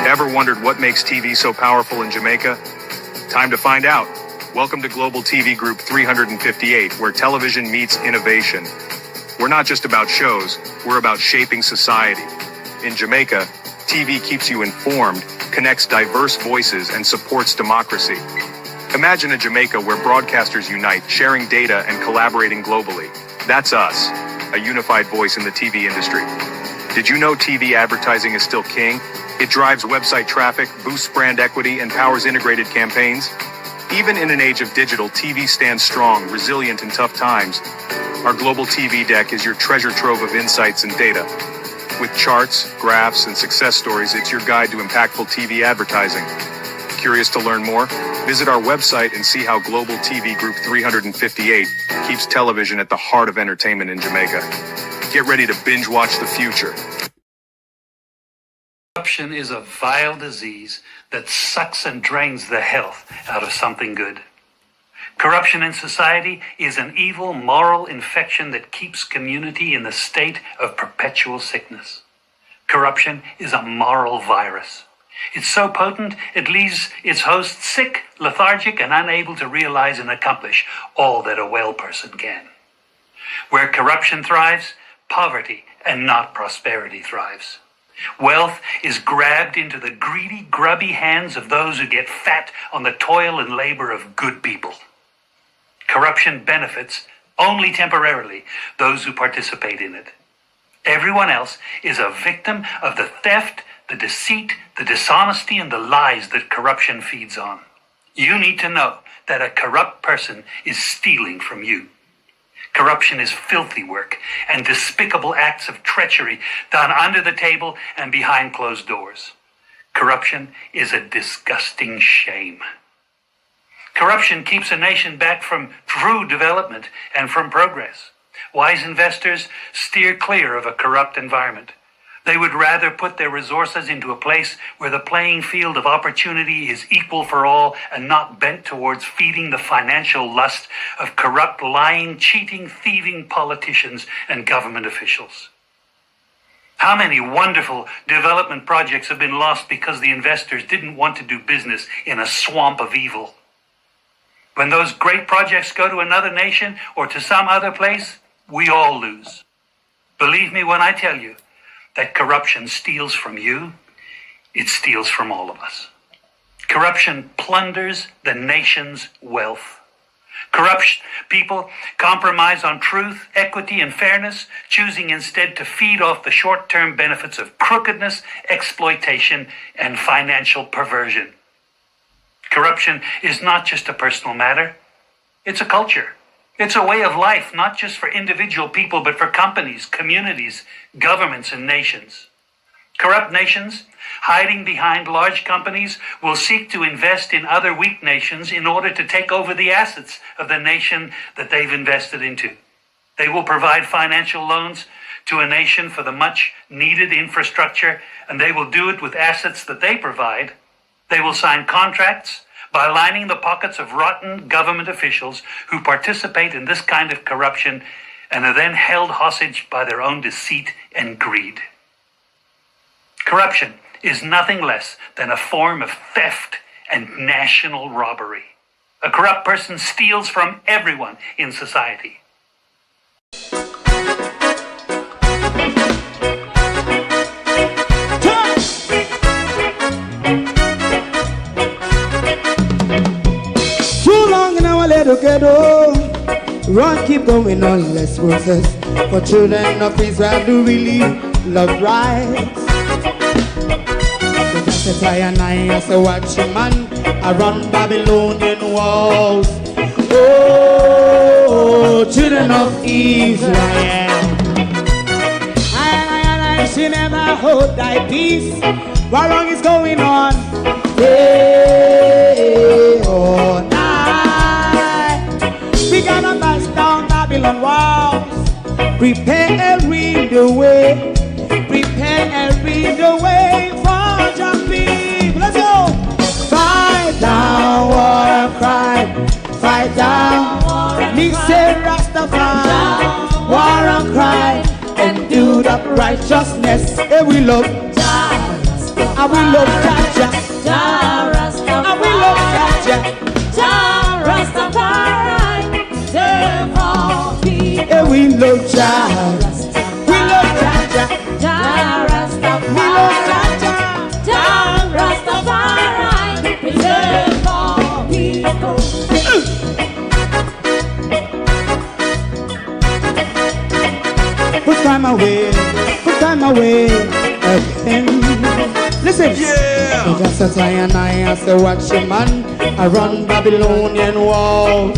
Ever wondered what makes TV so powerful in Jamaica? Time to find out. Welcome to Global TV Group 358, where television meets innovation. We're not just about shows, we're about shaping society. In Jamaica, TV keeps you informed, connects diverse voices, and supports democracy. Imagine a Jamaica where broadcasters unite, sharing data and collaborating globally. That's us, a unified voice in the TV industry. Did you know TV advertising is still king? It drives website traffic, boosts brand equity, and powers integrated campaigns. Even in an age of digital, TV stands strong, resilient in tough times. Our global TV deck is your treasure trove of insights and data. With charts, graphs, and success stories, it's your guide to impactful TV advertising. Curious to learn more? Visit our website and see how Global TV Group 358 keeps television at the heart of entertainment in Jamaica. Get ready to binge watch the future. Corruption is a vile disease that sucks and drains the health out of something good. Corruption in society is an evil moral infection that keeps community in the state of perpetual sickness. Corruption is a moral virus. It's so potent, it leaves its host sick, lethargic, and unable to realize and accomplish all that a well person can. Where corruption thrives, poverty and not prosperity thrives. Wealth is grabbed into the greedy, grubby hands of those who get fat on the toil and labor of good people. Corruption benefits, only temporarily, those who participate in it. Everyone else is a victim of the theft, the deceit, the dishonesty, and the lies that corruption feeds on. You need to know that a corrupt person is stealing from you. Corruption is filthy work and despicable acts of treachery done under the table and behind closed doors. Corruption is a disgusting shame. Corruption keeps a nation back from true development and from progress. Wise investors steer clear of a corrupt environment. They would rather put their resources into a place where the playing field of opportunity is equal for all and not bent towards feeding the financial lust of corrupt, lying, cheating, thieving politicians and government officials. How many wonderful development projects have been lost because the investors didn't want to do business in a swamp of evil? When those great projects go to another nation or to some other place, we all lose. Believe me when I tell you that corruption steals from you, it steals from all of us. Corruption plunders the nation's wealth. Corrupt people compromise on truth, equity, and fairness, choosing instead to feed off the short-term benefits of crookedness, exploitation, and financial perversion. Corruption is not just a personal matter, it's a culture. It's a way of life, not just for individual people, but for companies, communities, governments, and nations. Corrupt nations, hiding behind large companies, will seek to invest in other weak nations in order to take over the assets of the nation that they've invested into. They will provide financial loans to a nation for the much-needed infrastructure, and they will do it with assets that they provide. They will sign contracts by lining the pockets of rotten government officials who participate in this kind of corruption and are then held hostage by their own deceit and greed. Corruption is nothing less than a form of theft and national robbery. A corrupt person steals from everyone in society. Ghetto, run, keep going on, let's process. For children of Israel do really love rights. So just a try and I as a watching man around Babylonian walls. Oh, children of Israel, I should never hold thy peace. What wrong is going on? Hey, oh, we gotta bust down Babylon walls. Prepare and read the way. Prepare and read the way for your people. Let's go. Fight down, war and cry. Fight down, me say Rastafari. War and cry and do that righteousness. And we love I will love Jaja, Jah Rastafari. I will love Jaja, Jah Rastafari. Serve all people. Yeah, we love Jaja, we love Jaja, Jah Rastafari. We love Jaja, Jah Rastafari. Preserve all people. Put time away again. Listen, yeah. Just as I and I as a watchman, I run Babylonian walls.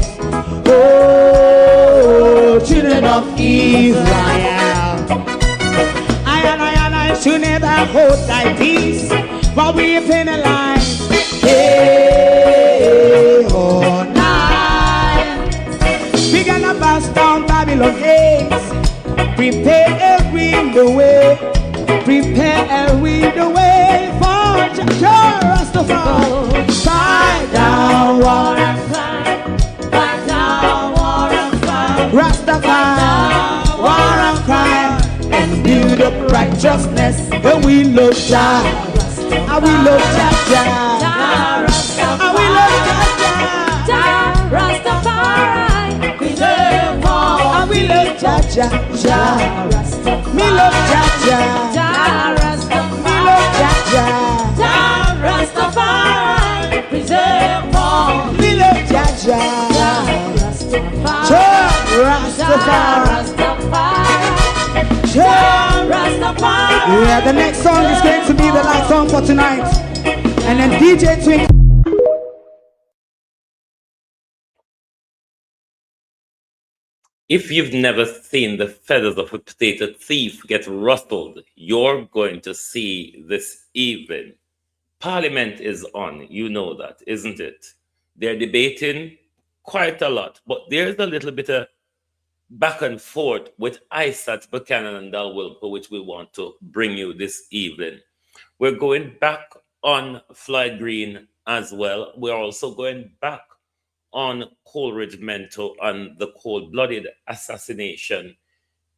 Oh, children of Israel, I should never hold thy peace while we penalize. Hey, oh, night. We gonna bust down Babylon gates. Prepare the way, prepare the way for Jah Rastafari. Fight down, war and fight down, war and fight. Rastafari, war and fight, and build up righteousness. And we love Jah, and we love Jah, and we love Jah Rastafari. Preserve all, and we love Jah Rastafari. Me love Jah Rastafari. Me love Jah Rastafari. Preserve all. Me love Jah Rastafari. Jah Rastafari. Yeah, the next song is going to be the last song for tonight. And then DJ Twink. If you've never seen the feathers of a potato thief get rustled, you're going to see this evening. Parliament is on, you know that, isn't it? They're debating quite a lot, but there's a little bit of back and forth with Isaac Buchanan and Dalrymple, which we want to bring you this evening. We're going back on Floyd Green as well. We're also going back on Coleridge Minto and the cold-blooded assassination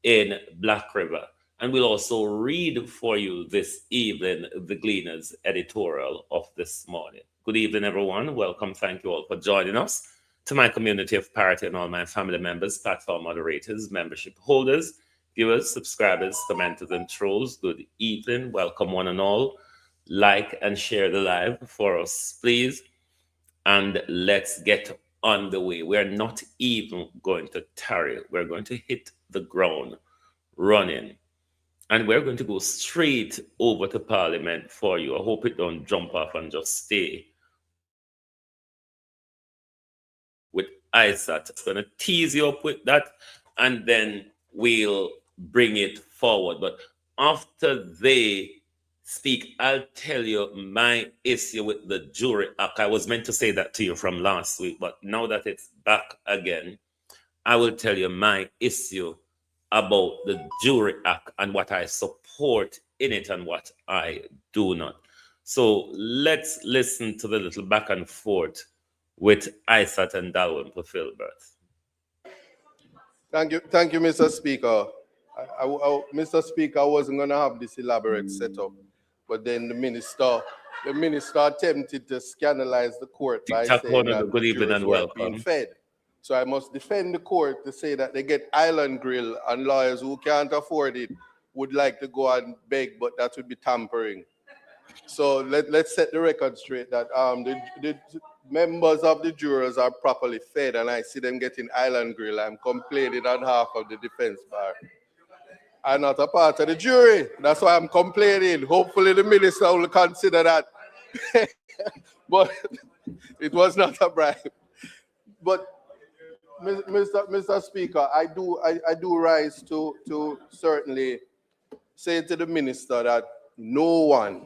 in Black River. And we'll also read for you this evening the Gleaner's editorial of this morning. Good evening, everyone. Welcome. Thank you all for joining us. To my community of parity and all my family members, platform moderators, membership holders, viewers, subscribers, commenters, and trolls, good evening. Welcome one and all. Like and share the live for us, please. And let's get on the way. We're not even going to tarry. We're going to hit the ground running. And we're going to go straight over to Parliament for you. I hope it don't jump off and just stay with Isaac. It's going to tease you up with that, and then we'll bring it forward. But after they speak, I'll tell you my issue with the Jury Act. I was meant to say that to you from last week, but now that it's back again, I will tell you my issue about the Jury Act and what I support in it and what I do not. So let's listen to the little back and forth with Isaac and Dalrymple Filbert. Thank you, Mr. Speaker. Mr. Speaker, I wasn't going to have this elaborate setup, but then the minister attempted to scandalize the court by saying that good evening and welcome. Being fed. So I must defend the court to say that they get island grill, and lawyers who can't afford it would like to go and beg, but that would be tampering. So let's set the record straight that the members of the jurors are properly fed, and I see them getting island grill. I'm complaining on behalf of the defense bar. I'm not a part of the jury. That's why I'm complaining. Hopefully the minister will consider that. But it was not a bribe. But Mr. Speaker, I do rise to certainly say to the minister that no one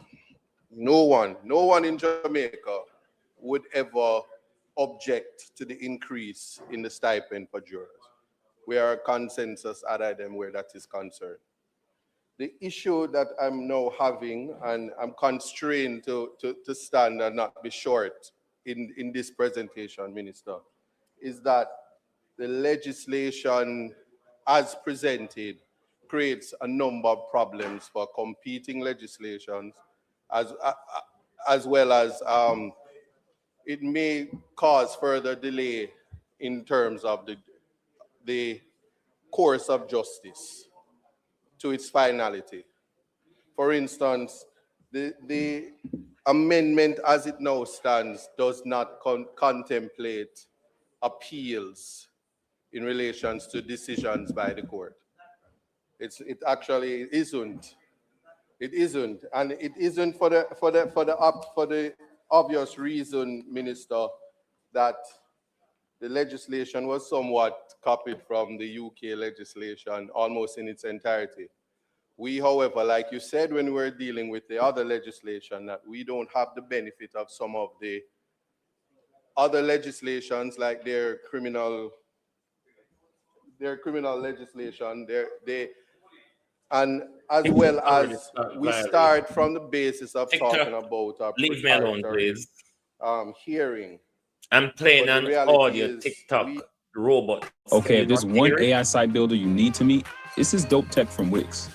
in Jamaica would ever object to the increase in the stipend for jurors. We are a consensus other than where that is concerned. The issue that I'm now having, and I'm constrained to stand and not be short in this presentation, Minister, is that the legislation as presented creates a number of problems for competing legislations as well as it may cause further delay in terms of the course of justice to its finality. For instance, the amendment as it now stands does not contemplate appeals in relations to decisions by the court. It actually isn't. It isn't, and it isn't for the obvious reason, Minister, that the legislation was somewhat copied from the UK legislation almost in its entirety. We, however, like you said when we were dealing with the other legislation, that we don't have the benefit of some of the other legislations, like their criminal legislation, and as well as we start from the basis of talking about a leave me alone, please. Hearing. I'm playing an audio TikTok robot. Okay, if there's one AI site builder you need to meet, this is Dope Tech from Wix.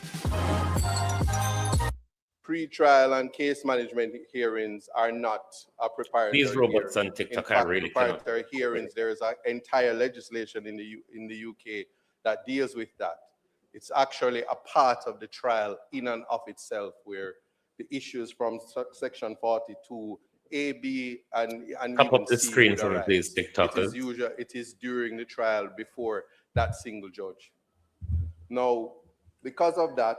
Pre-trial and case management hearings are not a preparatory These robots hearing. on TikTok In fact, are really preparatory hearings, there is an entire legislation in the UK that deals with that. It's actually a part of the trial in and of itself, where the issues from section 42 A, B, and Pop even up the C screen would for me, arise. please, TikTokers. It is during the trial before that single judge. Now, because of that,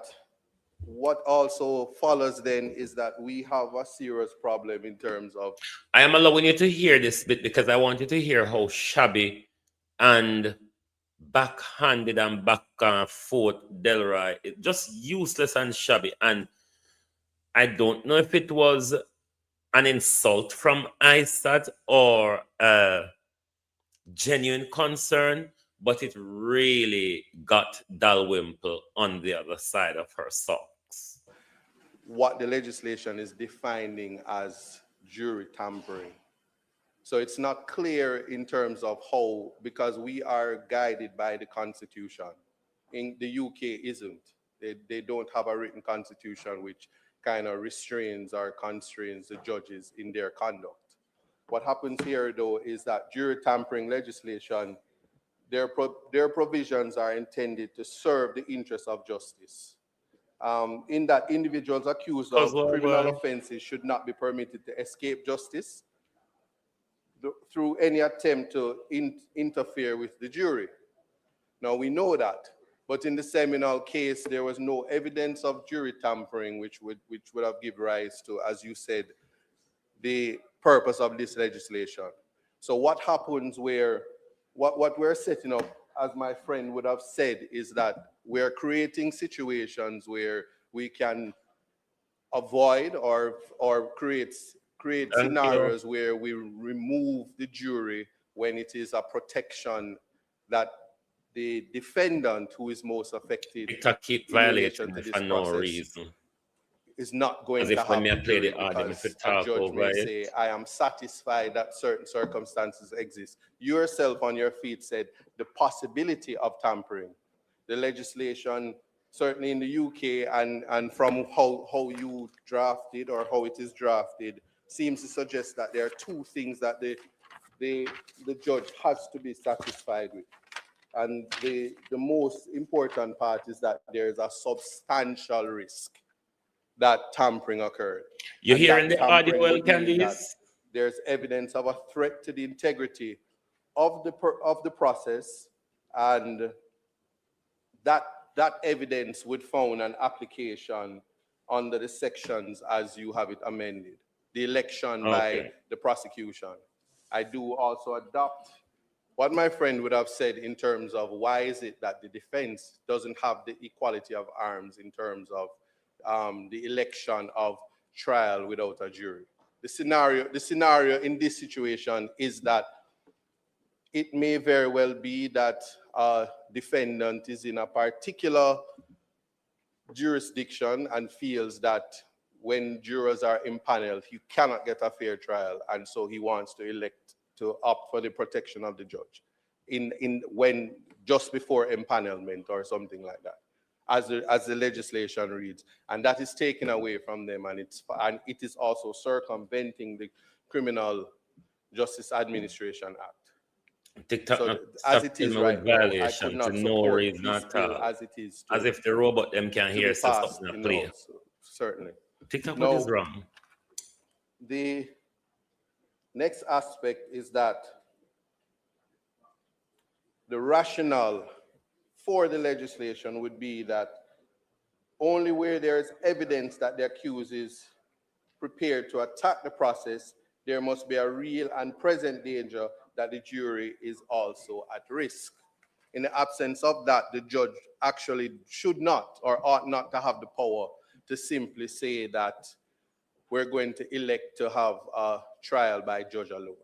what also follows then is that we have a serious problem in terms of... I am allowing you to hear this bit because I want you to hear how shabby and backhanded and back and forth Delroy, just useless and shabby. And I don't know if it was an insult from ISAT or a genuine concern, but it really got Dalrymple on the other side of her socks. What the legislation is defining as jury tampering. So it's not clear in terms of how, because we are guided by the Constitution. In the UK isn't. They don't have a written constitution which kind of restrains or constrains the judges in their conduct. What happens here, though, is that jury tampering legislation, their provisions are intended to serve the interests of justice. In that individuals accused of criminal offenses should not be permitted to escape justice through any attempt to interfere with the jury. Now, we know that, but in the Seminole case, there was no evidence of jury tampering, which would have given rise to, as you said, the purpose of this legislation. So what happens where, what we're setting up, as my friend would have said, is that we're creating situations where we can avoid or create scenarios where we remove the jury when it is a protection that the defendant who is most affected in relation to this process is not going to have the jury, because a judge may say, I am satisfied that certain circumstances exist. Yourself on your feet said the possibility of tampering. The legislation, certainly in the UK, and from how you drafted or how it is drafted, seems to suggest that there are two things that the judge has to be satisfied with. And the most important part is that there is a substantial risk that tampering occurred. You're hearing the audio well, Candice? There's evidence of a threat to the integrity of the process, and that evidence would found an application under the sections as you have it amended. The election by the prosecution. I do also adopt what my friend would have said in terms of why is it that the defense doesn't have the equality of arms in terms of the election of trial without a jury. The scenario in this situation is that it may very well be that a defendant is in a particular jurisdiction and feels that when jurors are impaneled, he cannot get a fair trial, and so he wants to elect to opt for the protection of the judge when just before empanelment or something like that. as the legislation reads, and that is taken away from them, and it is also circumventing the Criminal Justice Administration Act. TikTok So not as stop it telling is me with right now, I could violations not and no support reason this at bill all. as it is As if the robot them can to hear be so passed something in that the play. House, certainly. TikTok, what is Now, wrong? the next aspect is that the rationale for the legislation would be that only where there is evidence that the accused is prepared to attack the process, there must be a real and present danger that the jury is also at risk. In the absence of that, the judge actually should not or ought not to have the power to simply say that we're going to elect to have a trial by judge alone.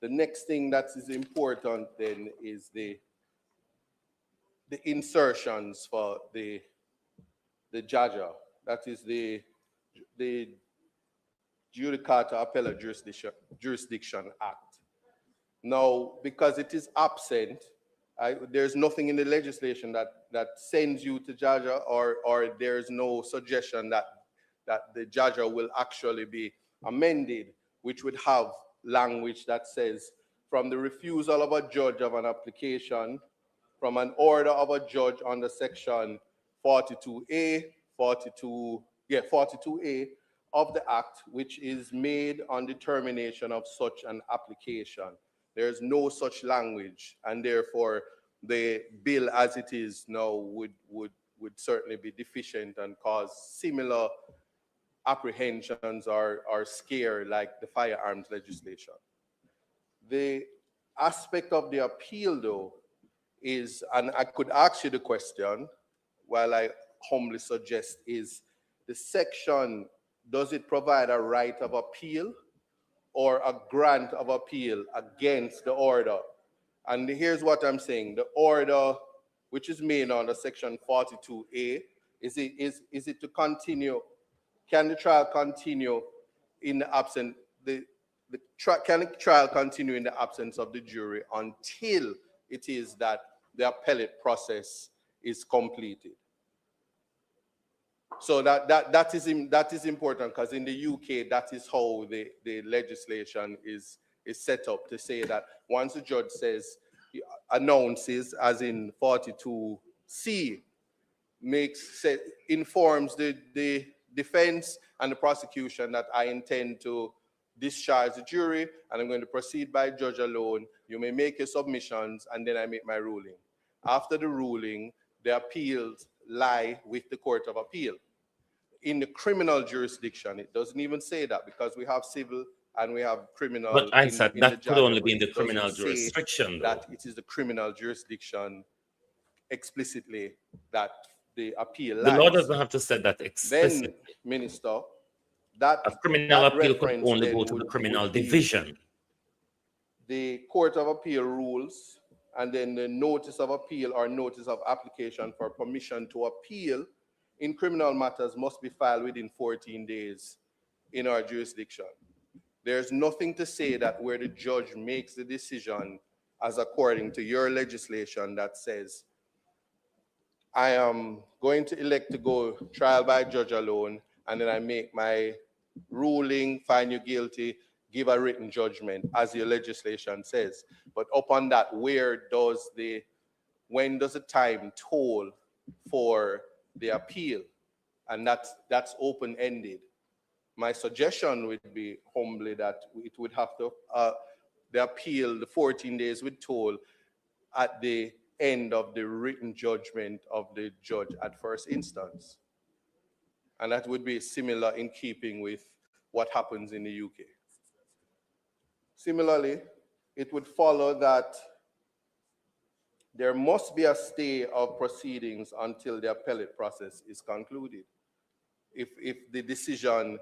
The next thing that is important then is the insertions for the JAJA, that is the Judicata Appellate Jurisdiction Act. Now, because it is absent, there's nothing in the legislation that sends you to JAJA, or there's no suggestion that the JAJA will actually be amended, which would have language that says, from the refusal of a judge of an application, from an order of a judge under section 42A of the Act, which is made on determination of such an application. There's no such language, and therefore the bill as it is now would certainly be deficient and cause similar apprehensions or scare like the firearms legislation. The aspect of the appeal, though, is, and I could ask you the question, while I humbly suggest, is the section, does it provide a right of appeal or a grant of appeal against the order? And here's what I'm saying. The order, which is made under section 42A, is it to continue? Can the trial continue in the absence, can the trial continue in the absence of the jury until it is that the appellate process is completed? So that is important, because in the UK, that is how the legislation is set up, to say that once the judge announces, as in 42C, informs the defense and the prosecution that I intend to discharge the jury and I'm going to proceed by judge alone, you may make your submissions and then I make my ruling. After the ruling, the appeals lie with the Court of Appeal. In the criminal jurisdiction, it doesn't even say that, because we have civil and we have criminal. But I said that could only be in the it criminal doesn't say jurisdiction, though. that it is the criminal jurisdiction explicitly that the appeal lies. The law doesn't have to say that explicitly. Then, Minister, that a criminal appeal could reference only then go to the criminal would be division. the Court of Appeal rules, and then the notice of appeal or notice of application for permission to appeal in criminal matters must be filed within 14 days in our jurisdiction. There's nothing to say that where the judge makes the decision, as according to your legislation, that says, I am going to elect to go trial by judge alone, and then I make my ruling, find you guilty, give a written judgment, as your legislation says. But upon that, when does the time toll for the appeal? And that's open-ended. My suggestion would be humbly that it would have to, the appeal, the 14 days would toll at the end of the written judgment of the judge at first instance. And that would be similar in keeping with what happens in the UK. Similarly, it would follow that there must be a stay of proceedings until the appellate process is concluded. If the decision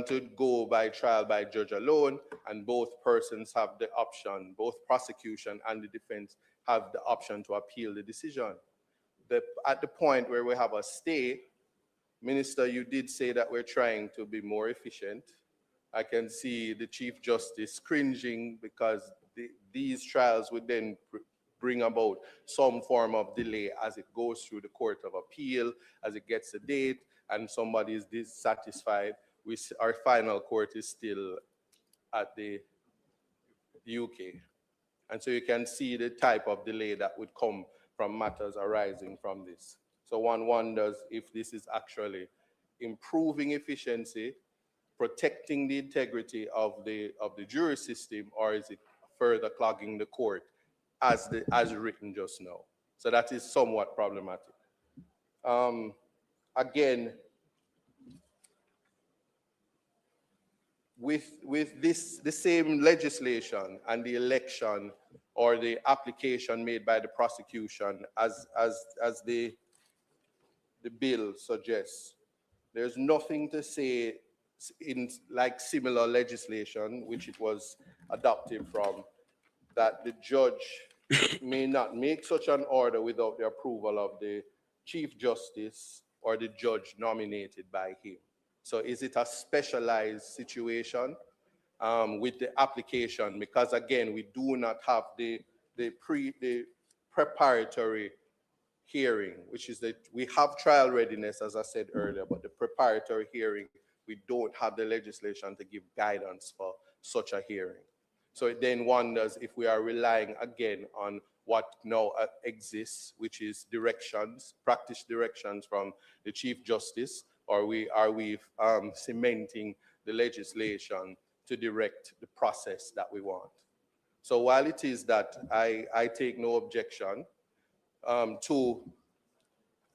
to go by trial by judge alone, and both persons have the option, both prosecution and the defense have the option to appeal the decision. At the point where we have a stay, Minister, you did say that we're trying to be more efficient. I can see the Chief Justice cringing, because these trials would then bring about some form of delay as it goes through the Court of Appeal, as it gets a date, and somebody is dissatisfied. Our final court is still at the UK. And so you can see the type of delay that would come from matters arising from this. So one wonders if this is actually improving efficiency, protecting the integrity of the jury system, or is it further clogging the court as written just now? So that is somewhat problematic. Again, with this, the same legislation and the election or the application made by the prosecution as the bill suggests, there's nothing to say in like similar legislation, which it was adopted from, that the judge may not make such an order without the approval of the Chief Justice or the judge nominated by him. So is it a specialized situation with the application? Because again, we do not have the preparatory hearing, which is that we have trial readiness, as I said earlier, but the preparatory hearing, we don't have the legislation to give guidance for such a hearing. So it then wonders if we are relying again on what now exists, which is directions, practice directions from the Chief Justice, or are we cementing the legislation to direct the process that we want? So while it is that I take no objection to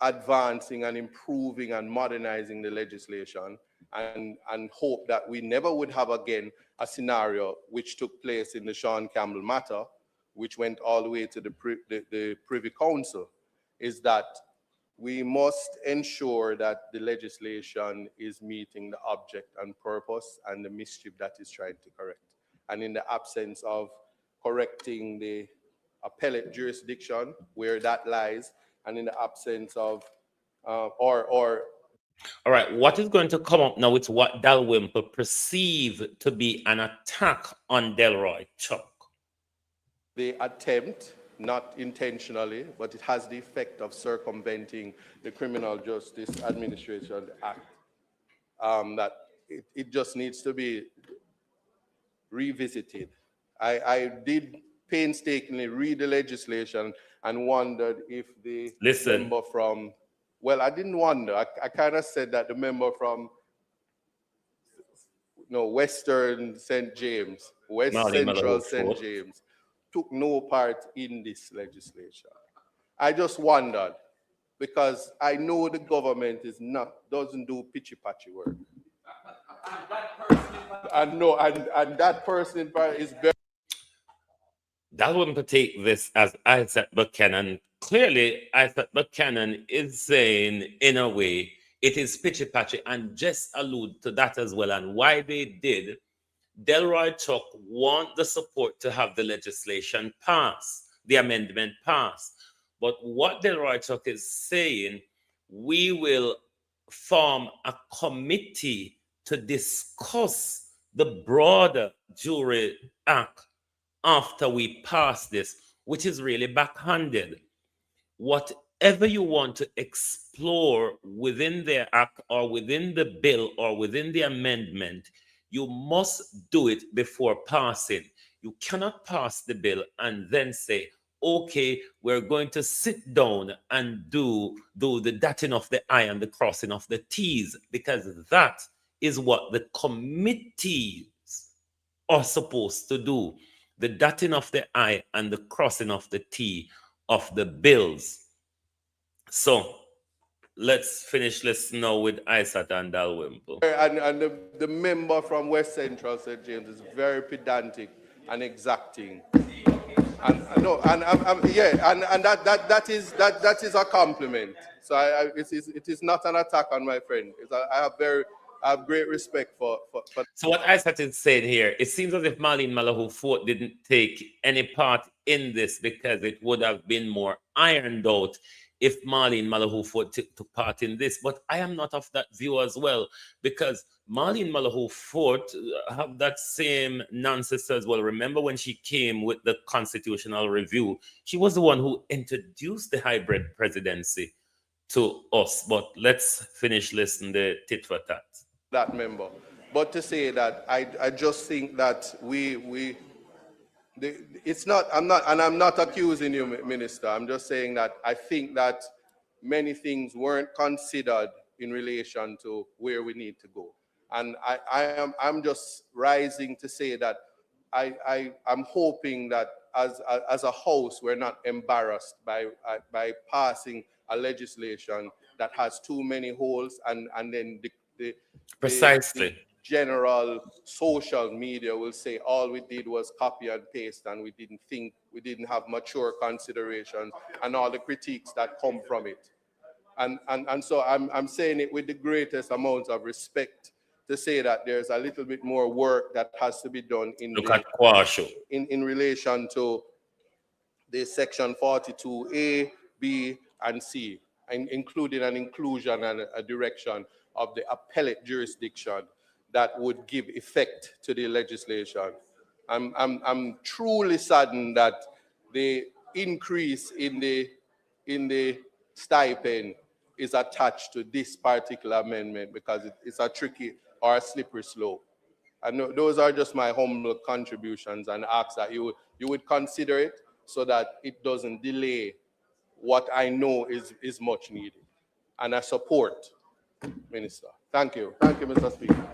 advancing and improving and modernizing the legislation, and hope that we never would have again a scenario which took place in the Sean Campbell matter, which went all the way to the Privy Council, is that we must ensure that the legislation is meeting the object and purpose and the mischief that is trying to correct. And in the absence of correcting the appellate jurisdiction where that lies, and in the absence of all right, what is going to come up now is what Dalrymple perceived to be an attack on Delroy Chuck. The attempt, not intentionally, but it has the effect of circumventing the Criminal Justice Administration Act, that it just needs to be revisited. I did painstakingly read the legislation and wondered if the member from, well, I didn't wonder. I kind of said that the member from Western St. James, West Central St. James, took no part in this legislation. I just wondered, because I know the government doesn't do pitchy-patchy work. And that person is very... That wouldn't take this as Isaac Buchanan. Clearly, Isaac Buchanan is saying, in a way, it is pitchy-patchy, and just allude to that as well, and why they did. Delroy Chuck want the support to have the legislation pass, the amendment pass. But what Delroy Chuck is saying, we will form a committee to discuss the broader Jury Act after we pass this, which is really backhanded. Whatever you want to explore within the act or within the bill or within the amendment, you must do it before passing. You cannot pass the bill and then say, okay, we're going to sit down and do the dotting of the I and the crossing of the T's, because that is what the committees are supposed to do. The dotting of the I and the crossing of the T of the bills. So let's finish this now with Isaac and Dalrymple. And the member from West Central St. James is very pedantic and exacting. And that is a compliment. So it is not an attack on my friend. I have great respect for. So what Isaac is saying here, it seems as if Marlene Malahou Fort didn't take any part in this because it would have been more ironed out if Marlene Malahoo Ford took part in this, but I am not of that view as well, because Marlene Malahoo Ford have that same nonsense as well. Remember when she came with the constitutional review, she was the one who introduced the hybrid presidency to us. But let's finish listening the tit for tat. That member. But to say that I just think that it's not, I'm not accusing you, Minister. I'm just saying that I think that many things weren't considered in relation to where we need to go. And I'm just rising to say that I'm hoping that as a house, we're not embarrassed by passing a legislation that has too many holes, and then Precisely. the general social media will say all we did was copy and paste, and we didn't have mature considerations and all the critiques that come from it. And so I'm saying it with the greatest amount of respect to say that there's a little bit more work that has to be done in relation to the section 42A, B, and C, and including an inclusion and a direction of the appellate jurisdiction that would give effect to the legislation. I'm truly saddened that the increase in the stipend is attached to this particular amendment, because it's a tricky or a slippery slope. And those are just my humble contributions, and ask that you would consider it so that it doesn't delay what I know is much needed. And I support, Minister. Thank you. Thank you, Mr. Speaker.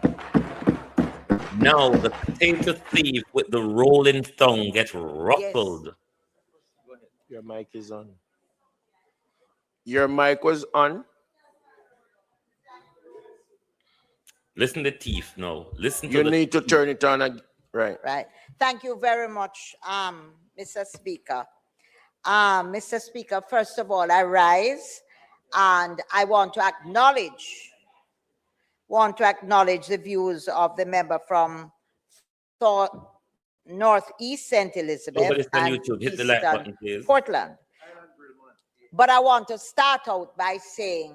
Now the potato thief with the rolling tongue gets ruffled. Yes. Your mic is on. Your mic was on. Listen to the thief now. Listen to You need to turn it on. Right. Right. Thank you very much, Mr. Speaker. Mr. Speaker, first of all, I rise and I want to acknowledge the views of the member from Northeast St. Elizabeth and Eastern Portland. But I want to start out by saying,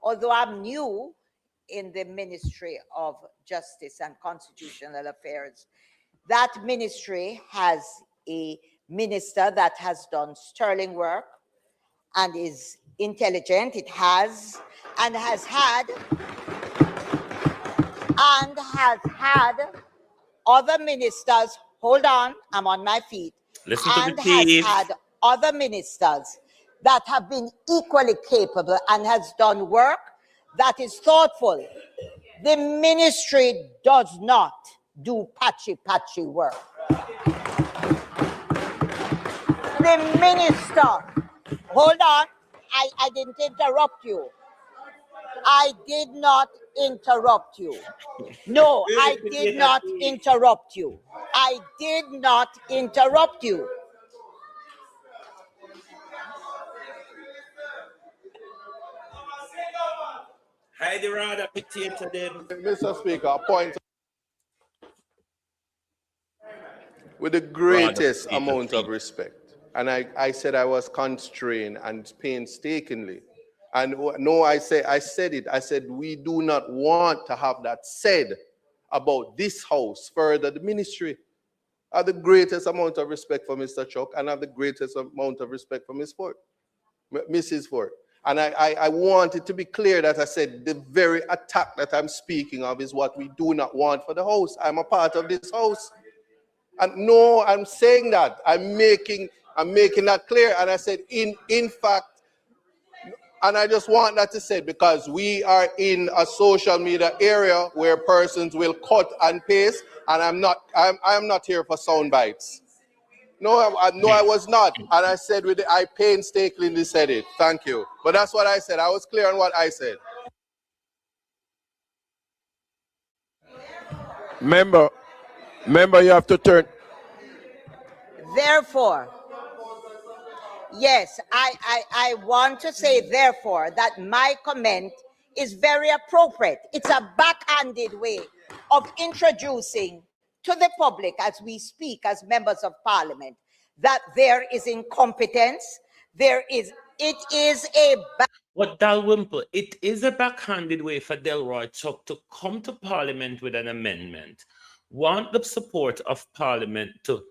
although I'm new in the Ministry of Justice and Constitutional Affairs, that ministry has a minister that has done sterling work and is intelligent. It has had other ministers, hold on, I'm on my feet, has had other ministers that have been equally capable and has done work that is thoughtful. The ministry does not do patchy work. The minister, hold on, I didn't interrupt you. I did not interrupt you. No, I did not interrupt you. I did not interrupt you. Mr. Speaker, a point with the greatest amount of respect. And I said I was constrained and painstakingly. And no, I said it. I said we do not want to have that said about this house further the ministry. I have the greatest amount of respect for Mr. Chuck, and I have the greatest amount of respect for Mrs. Ford. And I want it to be clear that I said the very attack that I'm speaking of is what we do not want for the house. I'm a part of this house. And no, I'm saying that. I'm making that clear. And I said, in fact, and I just want that to say, because we are in a social media area where persons will cut and paste, and I'm not here for sound bites. No, I was not. And I said I painstakingly said it. Thank you. But that's what I said. I was clear on what I said. Member, you have to turn. Therefore, yes, I want to say, therefore, that my comment is very appropriate. It's a backhanded way of introducing to the public as we speak as members of parliament that there is incompetence, there is It is a But Dalrymple, it is a backhanded way for Delroy Chuck to come to Parliament with an amendment, want the support of Parliament to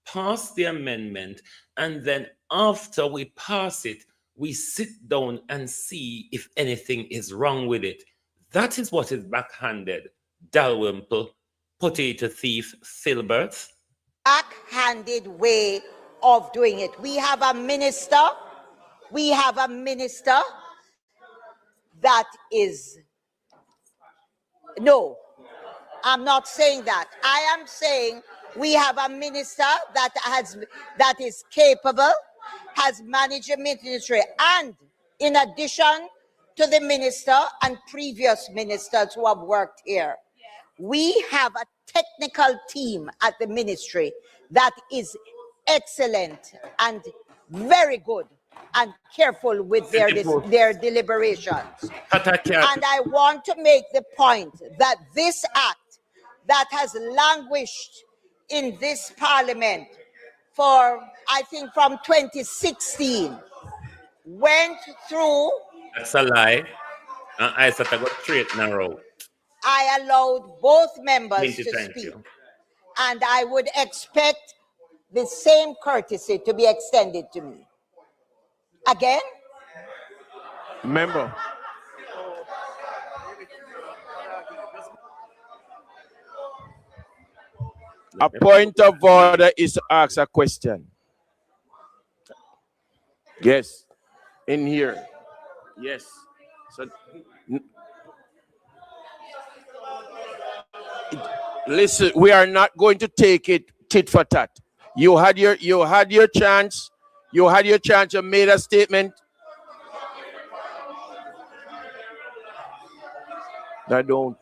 pass the amendment, and then after we pass it, we sit down and see if anything is wrong with it. That is what is backhanded. Dalrymple, potato thief, Filbert. Backhanded way of doing it. We have a minister that is, no, I'm not saying that. I am saying we have a minister that is capable, has managed a ministry, and in addition to the minister and previous ministers who have worked here, we have a technical team at the ministry that is excellent and very good and careful with their deliberations. And I want to make the point that this act that has languished in this parliament for, I think, from 2016, went through. That's a lie. I said I got straight narrow. I allowed both members to speak. And I would expect the same courtesy to be extended to me. Again? Member. A point of order is to ask a question. Yes. In here. Yes. So, listen, we are not going to take it tit for tat. You had your chance. You had your chance. You made a statement. I don't.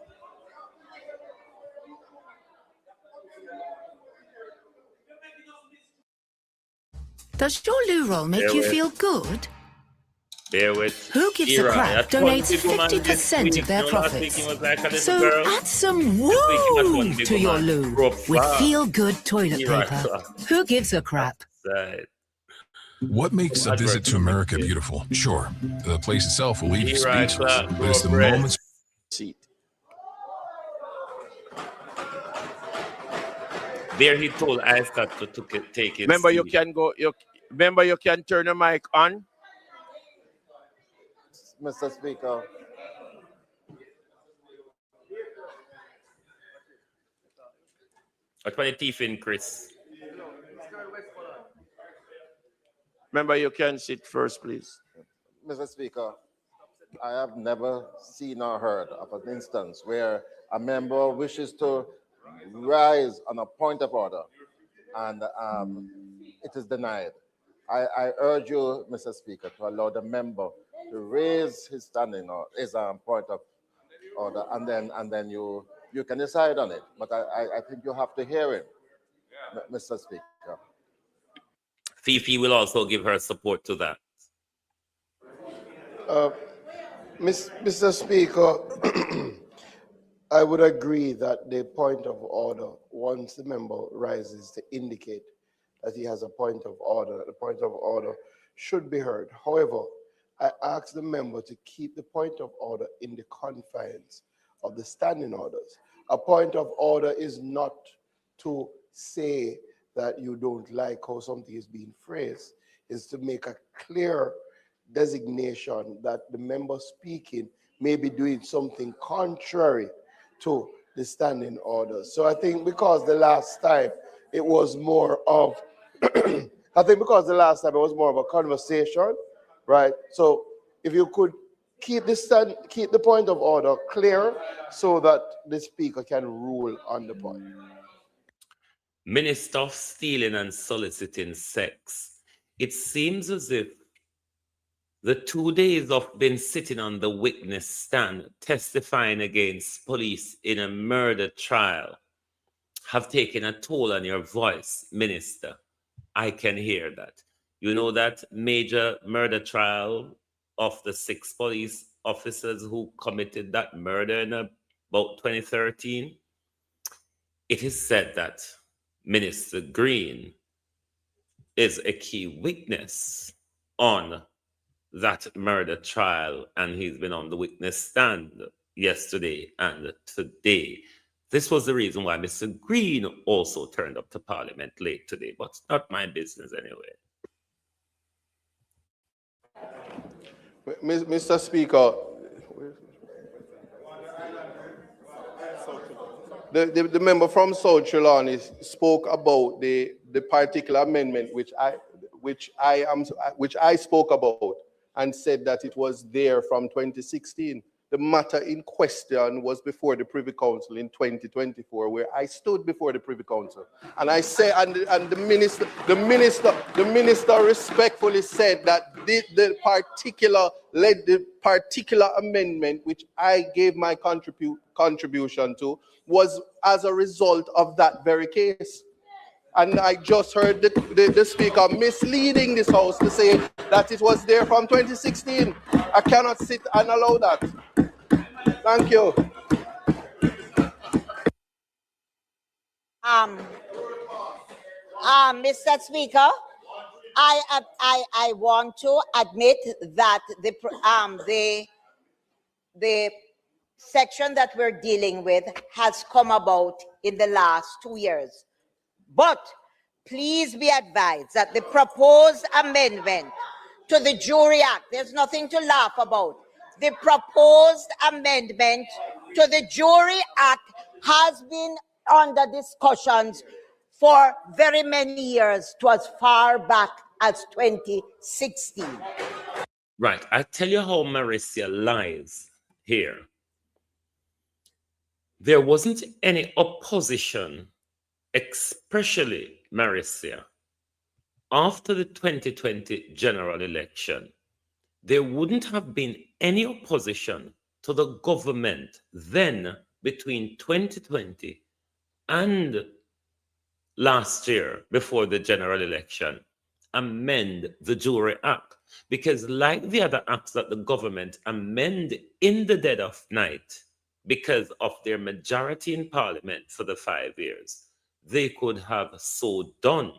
Does your loo roll make you feel good? Bear with. Who Gives a Crap donates 50% of their profits. So add some woo to your loo with feel-good toilet paper. Who Gives a Crap? What makes a visit to America beautiful? Sure, the place itself will leave you speechless, but it's the moments. There he told Isaac to take it. Remember, you can go. Remember, you can turn the mic on. Mr. Speaker. What's my teeth in, Chris? Remember, you can sit first, please. Mr. Speaker, I have never seen or heard of an instance where a member wishes to rise on a point of order and it is denied. I urge you, Mr. Speaker, to allow the member to raise his standing or his point of order, and then you can decide on it. But I think you have to hear him, Mr. Speaker. Fifi will also give her support to that. Mr. Speaker, I would agree that the point of order, once the member rises to indicate that he has a point of order, the point of order should be heard. However, I ask the member to keep the point of order in the confines of the standing orders. A point of order is not to say that you don't like how something is being phrased, is to make a clear designation that the member speaking may be doing something contrary to the standing orders. So I think because the last time it was more of, a conversation, right? So if you could keep the point of order clear so that the speaker can rule on the point. Minister of Stealing and Soliciting Sex. It seems as if the 2 days of been sitting on the witness stand testifying against police in a murder trial have taken a toll on your voice, Minister. I can hear that. You know that major murder trial of the 6 police officers who committed that murder in about 2013? It is said that Minister Green is a key witness on that murder trial, and he's been on the witness stand yesterday and today. This was the reason why Mr. Green also turned up to Parliament late today, but it's not my business anyway. Mr. Speaker, the member from South Trelawney spoke about the particular amendment which I spoke about and said that it was there from 2016. The matter in question was before the Privy Council in 2024, where I stood before the Privy Council, and I say, and the minister respectfully said that the particular amendment which I gave my contribution to was as a result of that very case. And I just heard the speaker misleading this house to say that it was there from 2016. I cannot sit and allow that. Thank you. Mr. Speaker, I want to admit that the section that we're dealing with has come about in the last 2 years. But please be advised that the proposed amendment to the Jury Act, there's nothing to laugh about. The proposed amendment to the Jury Act has been under discussions for very many years, to as far back as 2016. Right. I tell you how Marissa lies here. There wasn't any opposition, especially Marissa, after the 2020 general election. There wouldn't have been any opposition to the government then between 2020 and last year before the general election amend the Jury Act, because like the other acts that the government amend in the dead of night because of their majority in Parliament for the 5 years, they could have so done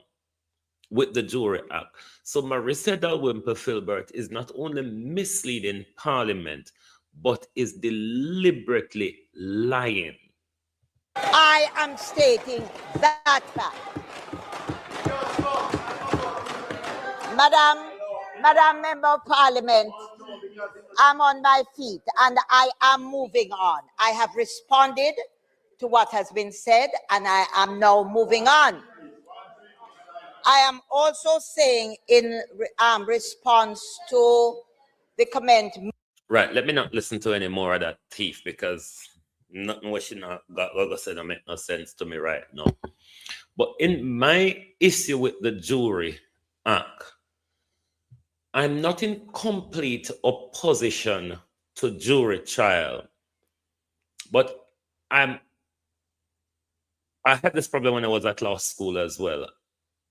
with the Jury Act. So Marissa Dalrymple-Filbert is not only misleading Parliament, but is deliberately lying. I am stating that fact. Madam Member of Parliament, I'm on my feet and I am moving on. I have responded to what has been said and I am now moving on. I am also saying in response to the comment. Right, let me not listen to any more of that thief, because nothing what she not got what I said don't make no sense to me right now. But in my issue with the Jury Act, I'm not in complete opposition to jury trial, but I had this problem when I was at law school as well.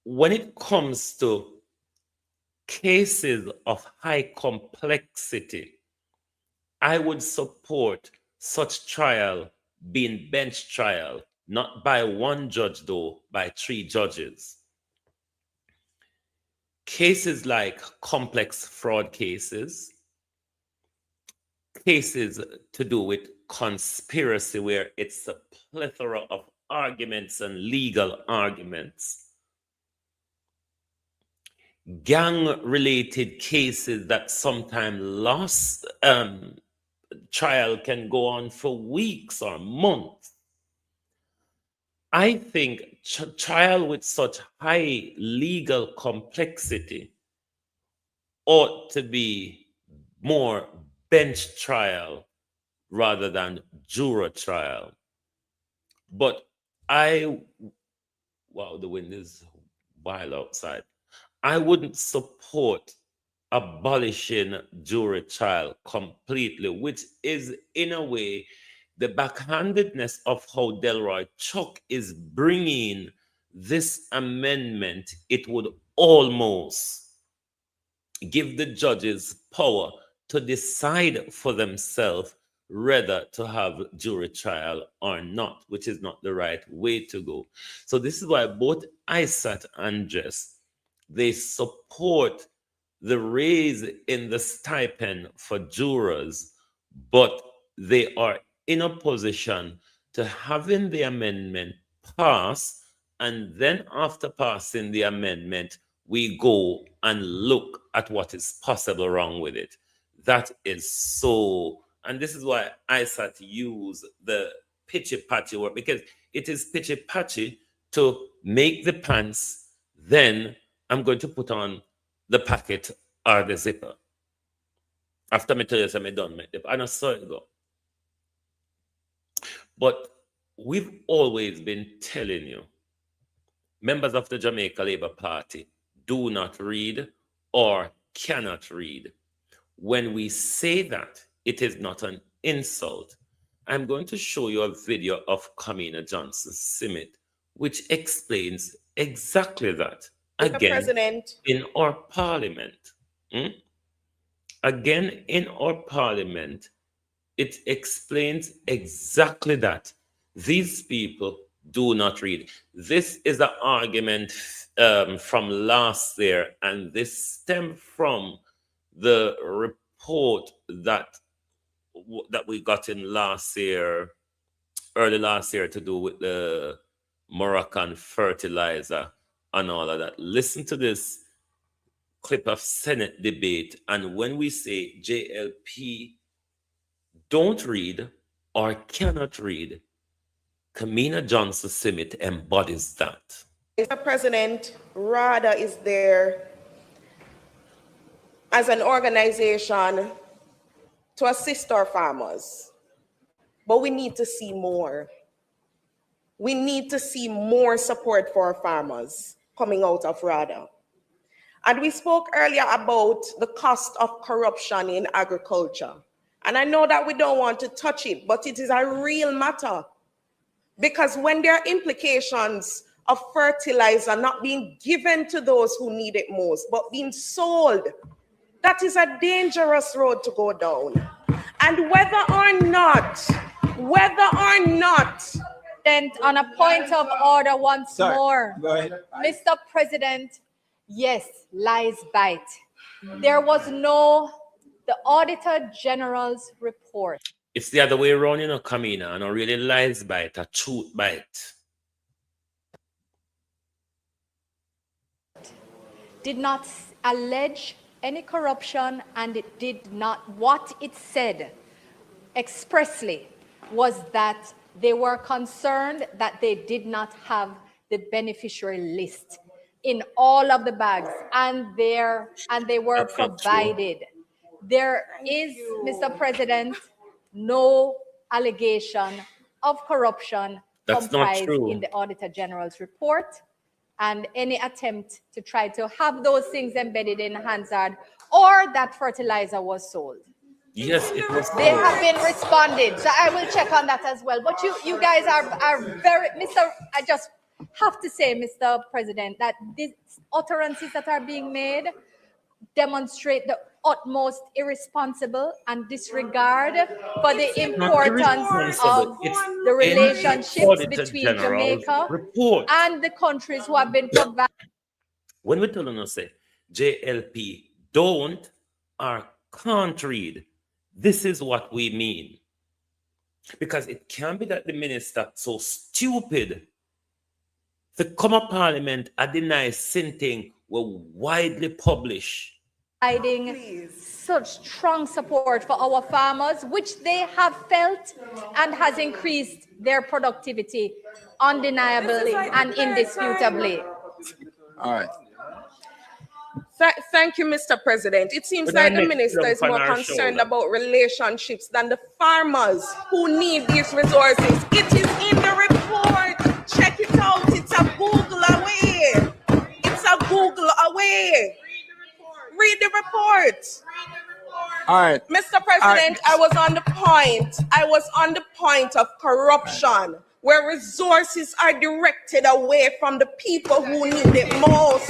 When it comes to cases of high complexity, I would support such trial being bench trial, not by one judge though, by 3 judges. Cases like complex fraud cases, cases to do with conspiracy where it's a plethora of arguments and legal arguments, gang-related cases that sometimes lost trial can go on for weeks or months. I think trial with such high legal complexity ought to be more bench trial rather than juror trial. But wow, the wind is wild outside. I wouldn't support abolishing jury trial completely, which is in a way the backhandedness of how Delroy Chuck is bringing this amendment. It would almost give the judges power to decide for themselves whether to have jury trial or not, which is not the right way to go. So this is why both ISAT and JES, they support the raise in the stipend for jurors, but they are in opposition to having the amendment pass, and then after passing the amendment, we go and look at what is possible wrong with it. That is so, and this is why I start to use the pitchy-patchy word, because it is pitchy-patchy to make the pants, then I'm going to put on the packet or the zipper. After me tell you I'm done, I don't saw it go. But we've always been telling you, members of the Jamaica Labour Party do not read or cannot read. When we say that, it is not an insult. I'm going to show you a video of Kamina Johnson-Simit, which explains exactly that. Again, in our parliament. Again, in our parliament, it explains exactly that. These people do not read. This is an argument from last year, and this stemmed from the report that we got in last year, early last year, to do with the Moroccan fertilizer and all of that. Listen to this clip of Senate debate, and when we say JLP don't read or cannot read, Kamina Johnson-Simit embodies that. Mr. President, RADA is there as an organization to assist our farmers, but we need to see more. We need to see more support for our farmers coming out of RADA. And we spoke earlier about the cost of corruption in agriculture. And I know that we don't want to touch it, but it is a real matter. Because when there are implications of fertilizer not being given to those who need it most, but being sold, that is a dangerous road to go down. And whether or not, then on a point of order once more, Mr. President, yes, lies bite. There was the Auditor General's report. It's the other way around, you know, Kamina, and really lies bite, a truth bite. Did not allege any corruption, and it did not, what it said expressly was that they were concerned that they did not have the beneficiary list in all of the bags, and they were provided. There is, Mr. President, no allegation of corruption comprised in the Auditor General's report, and any attempt to try to have those things embedded in Hansard or that fertilizer was sold. Yes, it was sold. They have been responded, so I will check on that as well. But you guys are very, I just have to say, Mr. President, that these utterances that are being made demonstrate the utmost irresponsible and disregard for the importance of the relationships between Jamaica and the countries who have been provided. When we tell them, say, JLP don't or can't read, this is what we mean. Because it can't be that the minister so stupid to come up parliament and deny something were widely published. Providing such strong support for our farmers, which they have felt and has increased their productivity undeniably and indisputably. All right. Thank you, Mr. President. It seems like the minister is more concerned about relationships than the farmers who need these resources. It is in the report. Check it out. It's a Google away. It's a Google away. Read the report. All right. Mr. President, I was on the point of corruption, where resources are directed away from the people who need it most.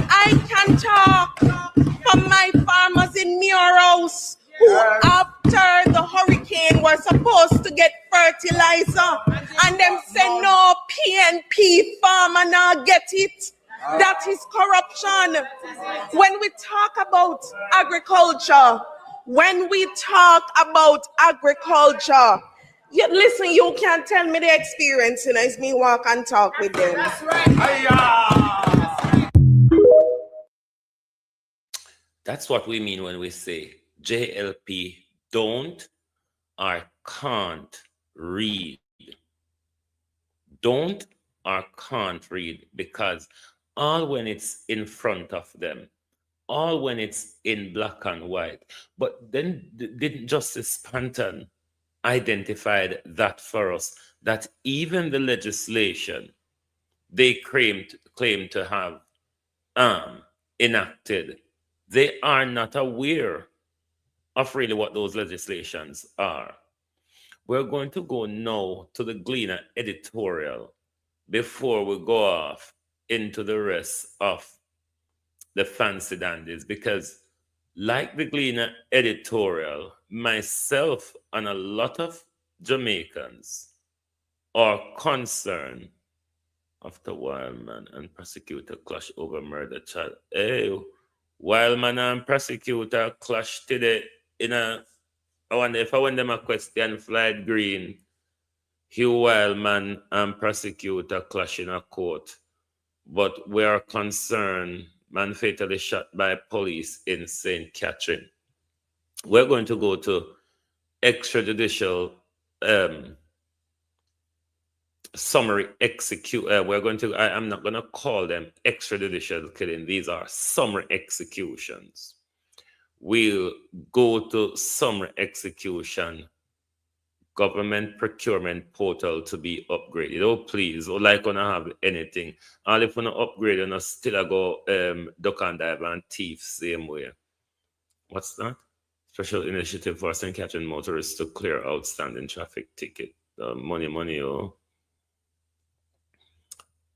I can talk from my farmers in Muirhouse who after the hurricane were supposed to get fertilizer and them say no PNP farmer now get it. That is corruption. When we talk about agriculture, listen, you can't tell me the experience, it's me walk and talk with them. That's right. That's what we mean when we say JLP don't or can't read. Don't or can't read, because all when it's in front of them, all when it's in black and white. But then didn't Justice Panton identified that for us, that even the legislation they claim to have enacted, they are not aware of really what those legislations are. We're going to go now to the Gleaner editorial before we go off into the rest of the fancy dandies, because like the Gleaner editorial, myself and a lot of Jamaicans are concerned after Wildman and prosecutor clash over murder child. Hey, Wildman and prosecutor clash today in a, I wonder if I want them a question flight green, Hugh Wildman and prosecutor clash in a court. But we are concerned, man fatally shot by police in St. Catherine. We're going to go to extrajudicial summary execute. We're going to, I'm not going to call them extrajudicial killing. These are summary executions. We'll go to summary execution government procurement portal to be upgraded. Oh, please, or like when I have anything. And if we not upgrade, and still I go duck and dive and thief same way. What's that? Special initiative for St. Catherine motorists to clear outstanding traffic ticket. Money, oh.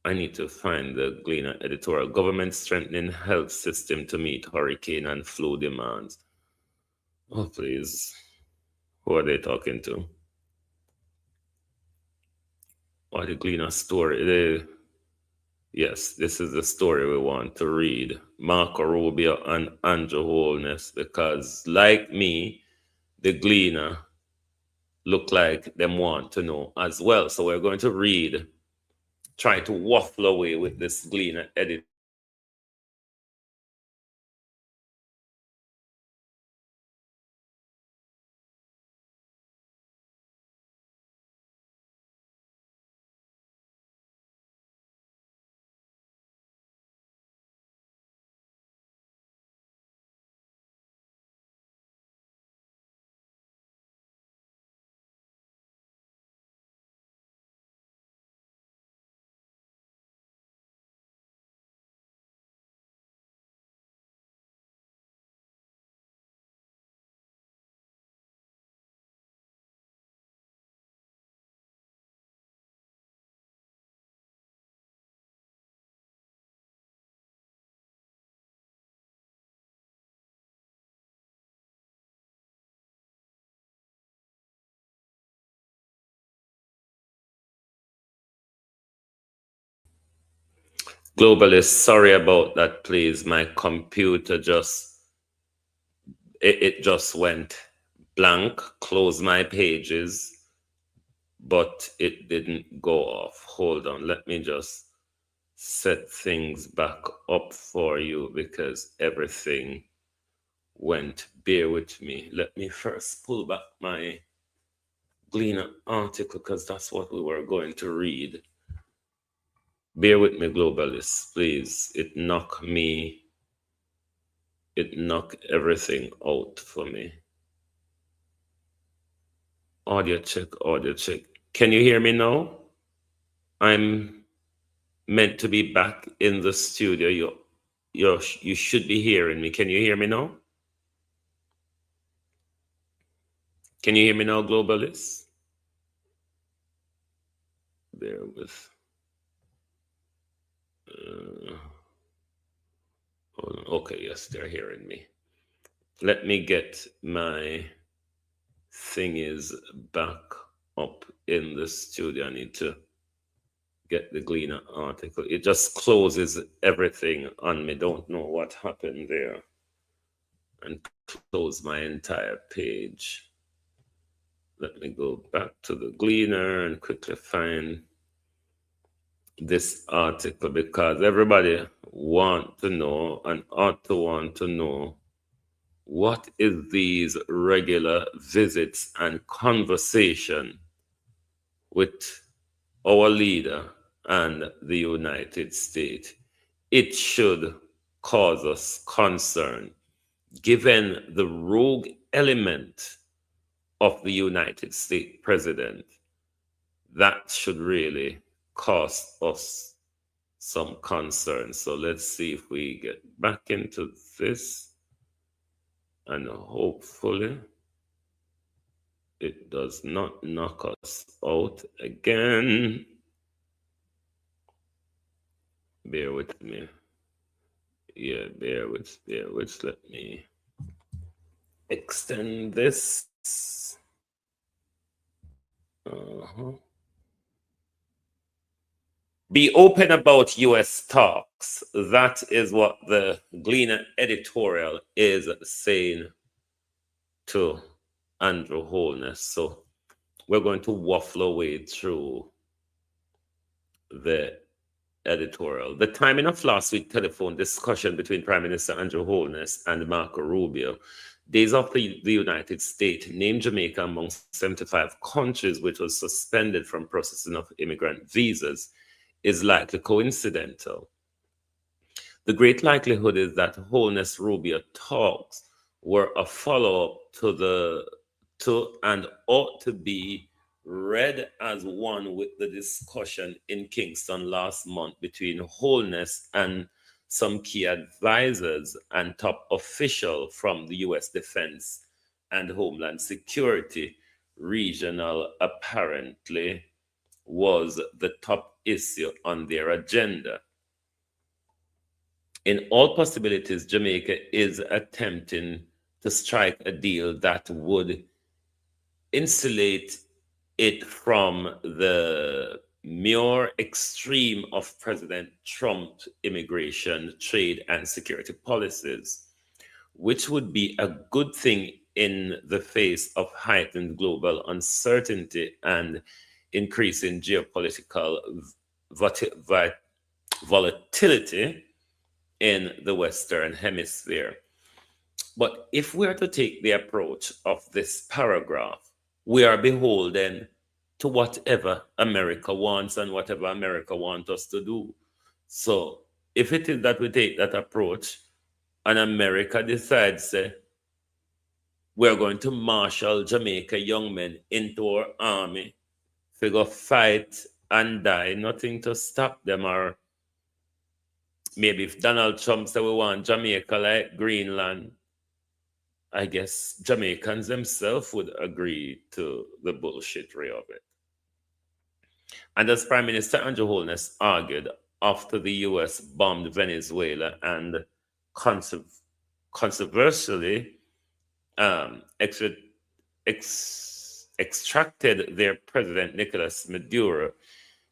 I need to find the Gleaner editorial. Government strengthening health system to meet hurricane and flu demands. Oh, please. Who are they talking to? Or the Gleaner story. Yes, this is the story we want to read. Marco Rubio and Andrew Holness, because like me, the Gleaner look like them want to know as well. So we're going to read, try to waffle away with this Gleaner edit. Globalist, sorry about that, please. My computer just, it just went blank, closed my pages, but it didn't go off. Hold on, let me just set things back up for you because everything went. Bear with me. Let me first pull back my Gleaner article because that's what we were going to read. Bear with me, globalists, please. It knocked everything out for me. Audio check, audio check. Can you hear me now? I'm meant to be back in the studio. You should be hearing me. Can you hear me now? Can you hear me now, globalists? Bear with. Hold on. Okay, yes, they're hearing me. Let me get my thing is back up in the studio. I need to get the Gleaner article. It just closes everything on me. Don't know what happened there. And close my entire page. Let me go back to the Gleaner and quickly find this article, because everybody want to know and ought to want to know what is these regular visits and conversation with our leader and the United States. It should cause us concern, given the rogue element of the United States president. That should really cause us some concern. So let's see if we get back into this, and hopefully it does not knock us out again. Bear with me. Yeah, bear with. Let me extend this. Be open about U.S. talks. That is what the Gleaner editorial is saying to Andrew Holness. So we're going to waffle away through the editorial. The timing of last week's telephone discussion between Prime Minister Andrew Holness and Marco Rubio, days after the United States named Jamaica among 75 countries which was suspended from processing of immigrant visas, is likely coincidental. The great likelihood is that Holness-Rubio talks were a follow-up to and ought to be read as one with the discussion in Kingston last month between Holness and some key advisors and top official from the U.S. Defense and Homeland Security regional apparently was the top issue on their agenda. In all possibilities, Jamaica is attempting to strike a deal that would insulate it from the mere extreme of President Trump's immigration, trade, and security policies, which would be a good thing in the face of heightened global uncertainty and increasing geopolitical volatility in the Western Hemisphere. But if we are to take the approach of this paragraph, we are beholden to whatever America wants and whatever America wants us to do. So if it is that we take that approach and America decides we're going to marshal Jamaica young men into our army, figure fight and die, nothing to stop them. Or maybe if Donald Trump said we want Jamaica like Greenland, I guess Jamaicans themselves would agree to the bullshittery of it. And as Prime Minister Andrew Holness argued after the US bombed Venezuela and controversially extracted their president Nicolas Maduro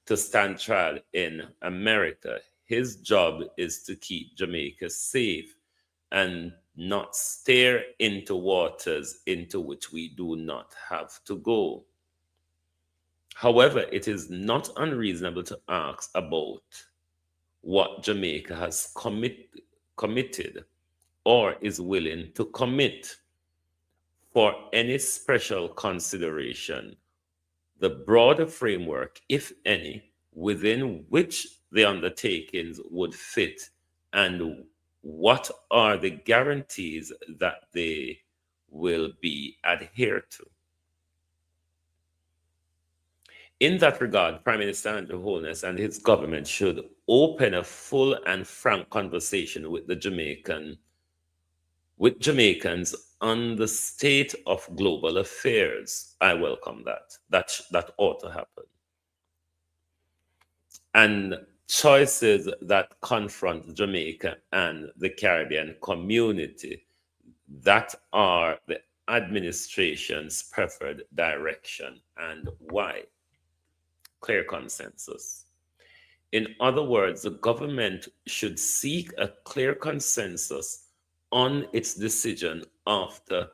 to stand trial in America, his job is to keep Jamaica safe and not stare into waters into which we do not have to go. However, it is not unreasonable to ask about what Jamaica has committed or is willing to commit for any special consideration, the broader framework, if any, within which the undertakings would fit, and what are the guarantees that they will be adhered to. In that regard, Prime Minister Andrew Holness and his government should open a full and frank conversation with Jamaicans on the state of global affairs. I welcome that. That ought to happen. And choices that confront Jamaica and the Caribbean community, that are the administration's preferred direction, and why. Clear consensus. In other words, the government should seek a clear consensus on its decision after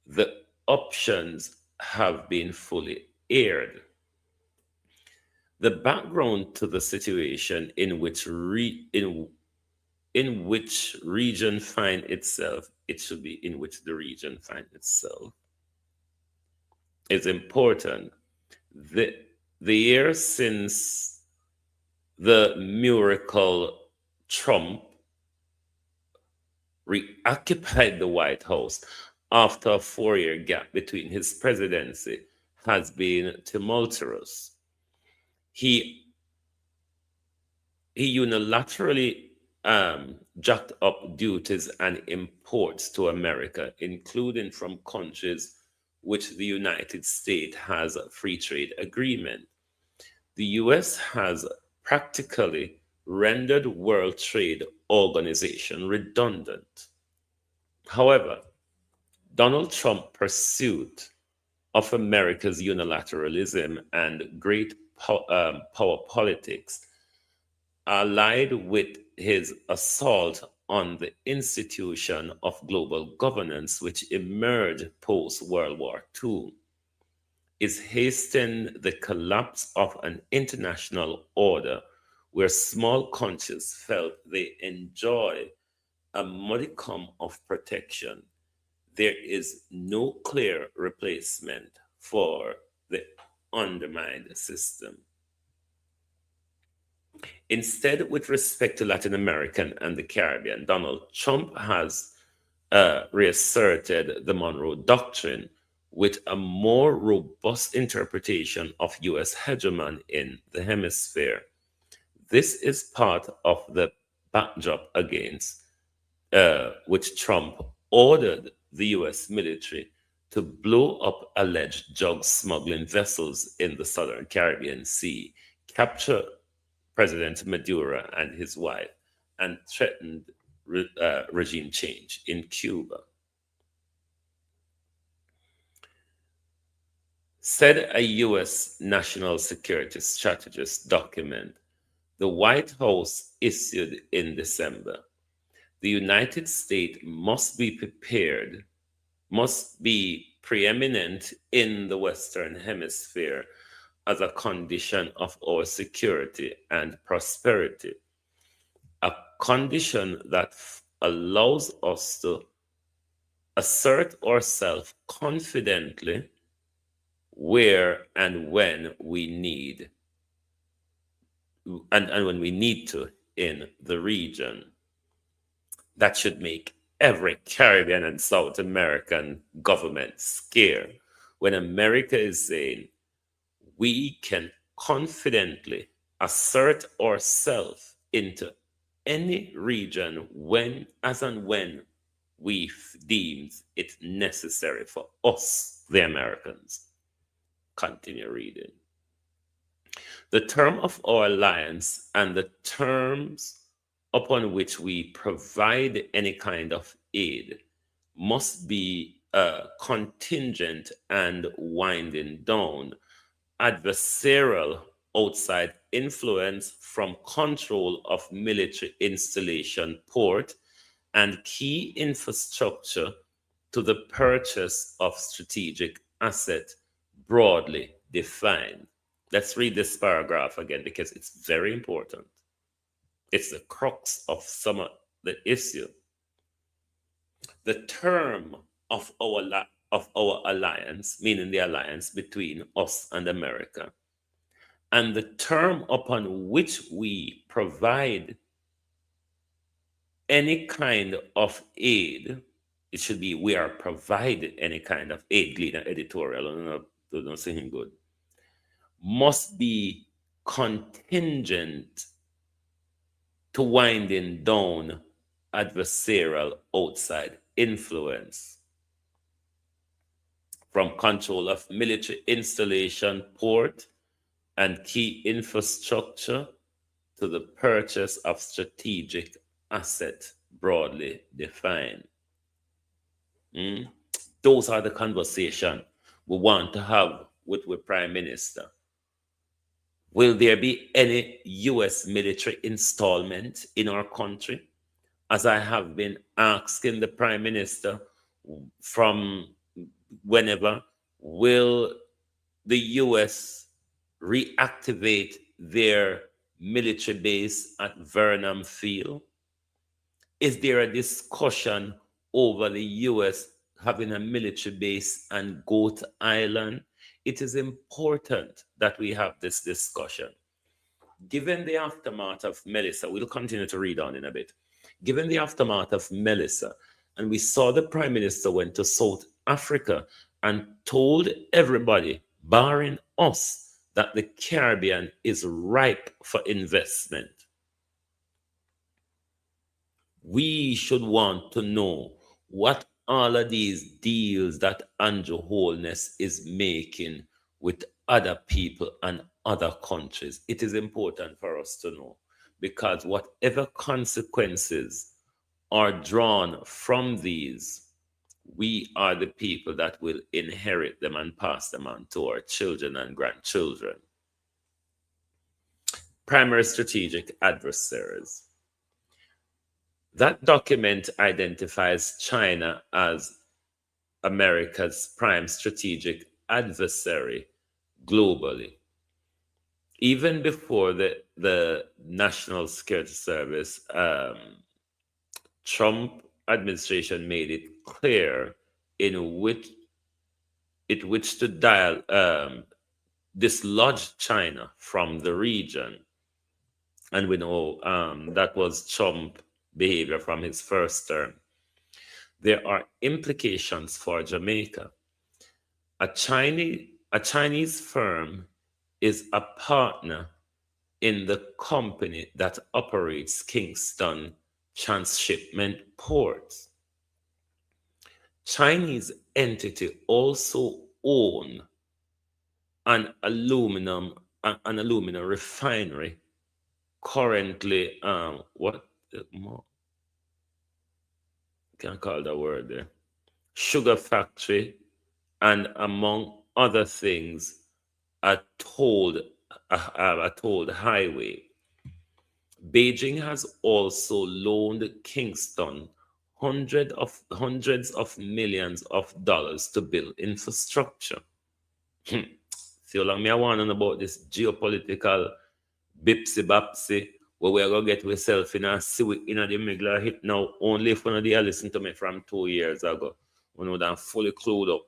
the options have been fully aired. The background to the situation in which in which region find itself, it should be in which the region find itself, is important. The year since the miracle Trump reoccupied the White House after a 4-year gap between his presidency has been tumultuous. He unilaterally jacked up duties and imports to America, including from countries which the United States has a free trade agreement. The US has practically rendered World Trade Organization redundant. However, Donald Trump's pursuit of America's unilateralism and great power politics, allied with his assault on the institution of global governance, which emerged post-World War II, is hastening the collapse of an international order where small countries felt they enjoy a modicum of protection. There is no clear replacement for the undermined system. Instead, with respect to Latin America and the Caribbean, Donald Trump has reasserted the Monroe Doctrine with a more robust interpretation of U.S. hegemony in the hemisphere. This is part of the backdrop against which Trump ordered the U.S. military to blow up alleged drug smuggling vessels in the southern Caribbean Sea, capture President Maduro and his wife, and threatened regime change in Cuba. Said a U.S. national security strategist document the White House issued in December, the United States must be prepared, must be preeminent in the Western Hemisphere as a condition of our security and prosperity, a condition that allows us to assert ourselves confidently where and when we need, and when we need to in the region. That should make every Caribbean and South American government scared when America is saying we can confidently assert ourselves into any region when we deem it necessary for us, the Americans. Continue reading. The term of our alliance and the terms upon which we provide any kind of aid must be contingent and winding down adversarial outside influence from control of military installation, port, and key infrastructure to the purchase of strategic asset broadly defined. Let's read this paragraph again because it's very important. It's the crux of some of the issue. The term of our alliance, meaning the alliance between us and America, and the term upon which we provide any kind of aid, it should be we are provided any kind of aid, Gleaner editorial, don't say him good, must be contingent to winding down adversarial outside influence from control of military installation, port, and key infrastructure to the purchase of strategic asset broadly defined. Those are the conversations we want to have with Prime Minister. Will there be any U.S. military installment in our country? As I have been asking the Prime Minister from whenever, will the U.S. reactivate their military base at Vernam Field? Is there a discussion over the U.S. having a military base on Goat Island? It is important that we have this discussion. Given the aftermath of Melissa, we'll continue to read on in a bit. Given the aftermath of Melissa, and we saw the Prime Minister went to South Africa and told everybody, barring us, that the Caribbean is ripe for investment. We should want to know what all of these deals that Andrew Holness is making with other people and other countries. It is important for us to know, because whatever consequences are drawn from these, we are the people that will inherit them and pass them on to our children and grandchildren. Primary strategic adversaries. That document identifies China as America's prime strategic adversary globally. Even before the National Security Service, Trump administration made it clear in which it wished to dislodge China from the region. And we know that was Trump behavior from his first term. There are implications for Jamaica. A Chinese firm is a partner in the company that operates Kingston Transshipment Port. Chinese entity also own an aluminum refinery. Currently, can't call that word there. Sugar factory, and among other things, a tolled highway. Beijing has also loaned Kingston hundreds of millions of dollars to build infrastructure. See how long me I want to know about this geopolitical bipsy-bapsy where we're going to get ourselves in a the middle hit now, only if one of you listen to me from 2 years ago. We know that fully clued up.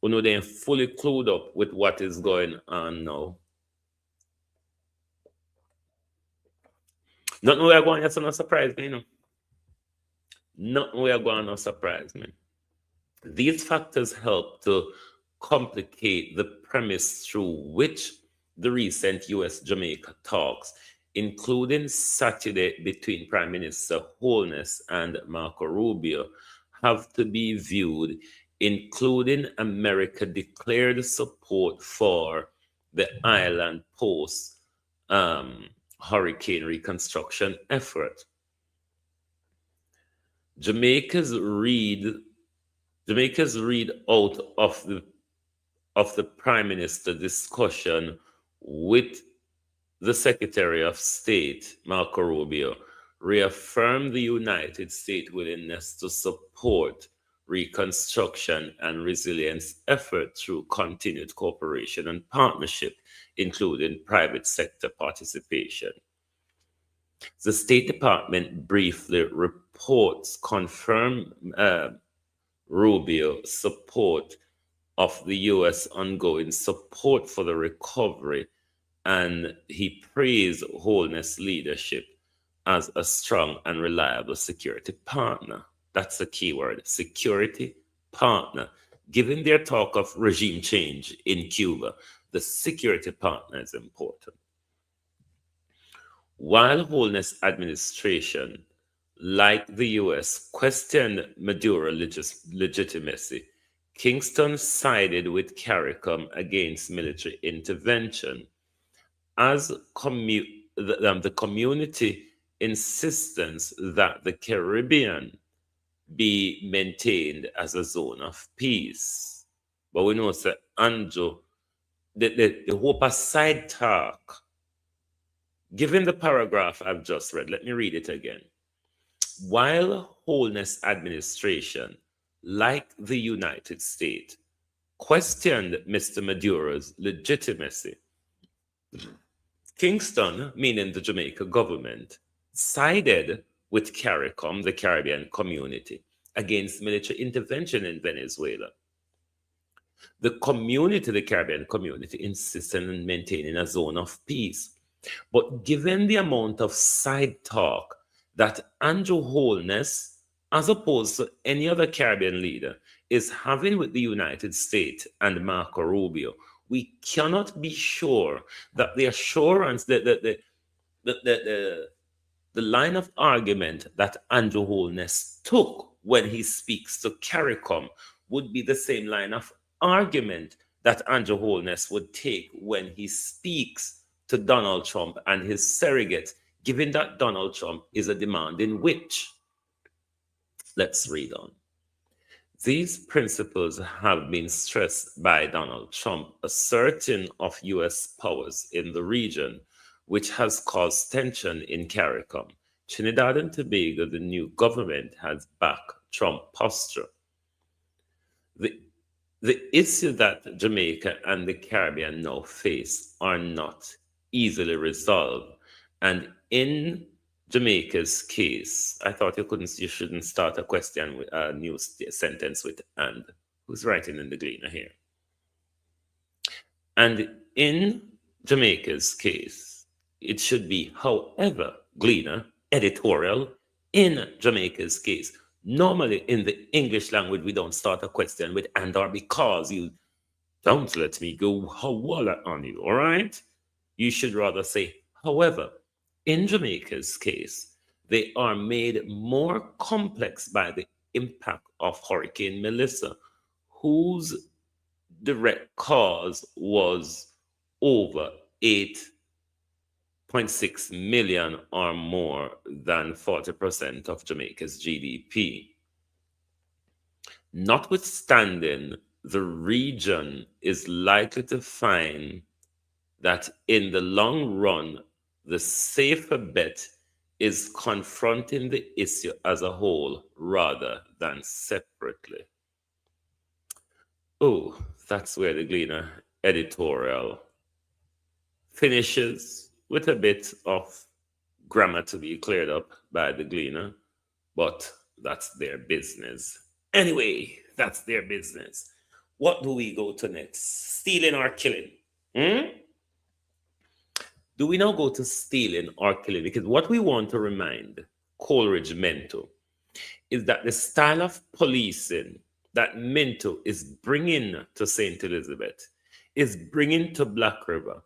We know they're fully clued up with what is going on now. Nothing we are going to no surprise me, you know. Nothing we are going to surprise me. These factors help to complicate the premise through which the recent US-Jamaica talks, including Saturday between Prime Minister Holness and Marco Rubio, have to be viewed, including America declared support for the island post hurricane reconstruction effort. Jamaica's read out of the Prime Minister discussion with the Secretary of State, Marco Rubio, reaffirmed the United States' willingness to support reconstruction and resilience efforts through continued cooperation and partnership, including private sector participation. The State Department briefly reports confirm Rubio's support of the U.S. ongoing support for the recovery, and he praised Holness' leadership as a strong and reliable security partner. That's the key word, security partner. Given their talk of regime change in Cuba, the security partner is important. While Holness' administration, like the U.S., questioned Maduro's legitimacy, Kingston sided with CARICOM against military intervention. As the community insistence that the Caribbean be maintained as a zone of peace. But we know that Andrew the hope aside talk, given the paragraph I've just read, let me read it again. While Wholeness Administration, like the United States, questioned Mr. Maduro's legitimacy, Kingston, meaning the Jamaica government, sided with CARICOM, the Caribbean Community, against military intervention in Venezuela. The community, the Caribbean community, insisted on maintaining a zone of peace. But given the amount of side talk that Andrew Holness, as opposed to any other Caribbean leader, is having with the United States and Marco Rubio, we cannot be sure that the assurance, the line of argument that Andrew Holness took when he speaks to CARICOM would be the same line of argument that Andrew Holness would take when he speaks to Donald Trump and his surrogate, given that Donald Trump is a demanding witch. Let's read on. These principles have been stressed by Donald Trump, asserting of U.S. powers in the region, which has caused tension in CARICOM. Trinidad and Tobago, the new government, has backed Trump posture. The issue that Jamaica and the Caribbean now face are not easily resolved. And in Jamaica's case, I thought you shouldn't start a question with a new sentence with "and." Who's writing in the Gleaner here? And in Jamaica's case, it should be, however, Gleaner, editorial, in Jamaica's case. Normally, in the English language, we don't start a question with "and" or "because." You don't let me go hawala on you, all right? You should rather say, however. In Jamaica's case, they are made more complex by the impact of Hurricane Melissa, whose direct cause was over 8.6 million or more than 40% of Jamaica's GDP. Notwithstanding, the region is likely to find that in the long run, the safer bet is confronting the issue as a whole rather than separately. Oh, that's where the Gleaner editorial finishes, with a bit of grammar to be cleared up by the Gleaner, but that's their business. Anyway, that's their business. What do we go to next? Stealing or killing? Do we now go to stealing or killing? Because what we want to remind Coleridge Minto is that the style of policing that Minto is bringing to St. Elizabeth is bringing to Black River.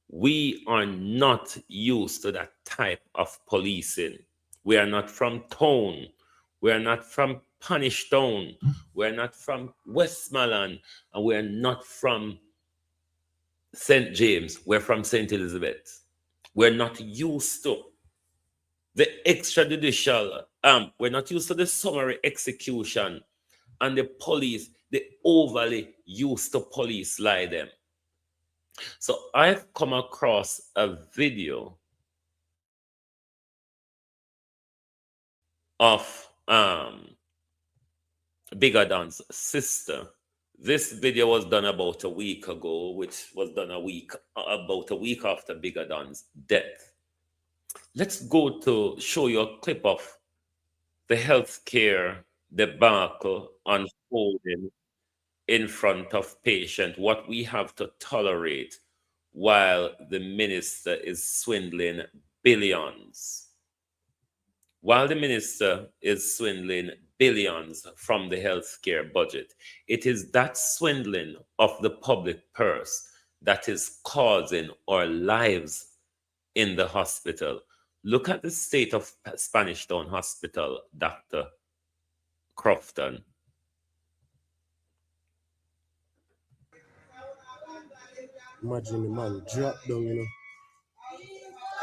We are not used to that type of policing. We are not from town. We are not from Punish Town. We are not from Westmoreland. And we are not from St. James. We're from St. Elizabeth. We're not used to the extrajudicial, we're not used to the summary execution, and the police, they overly used to police lie them. So I've come across a video of Bigger Don's sister. This video was done about a week ago, which was done about a week after Bigger Don's death. Let's go to show you a clip of the healthcare debacle unfolding in front of patients, what we have to tolerate while the minister is swindling billions. While the minister is swindling billions from the healthcare budget, it is that swindling of the public purse that is causing our lives in the hospital. Look at the state of Spanish Town Hospital, Dr. Crofton. Imagine the man drop down, you know,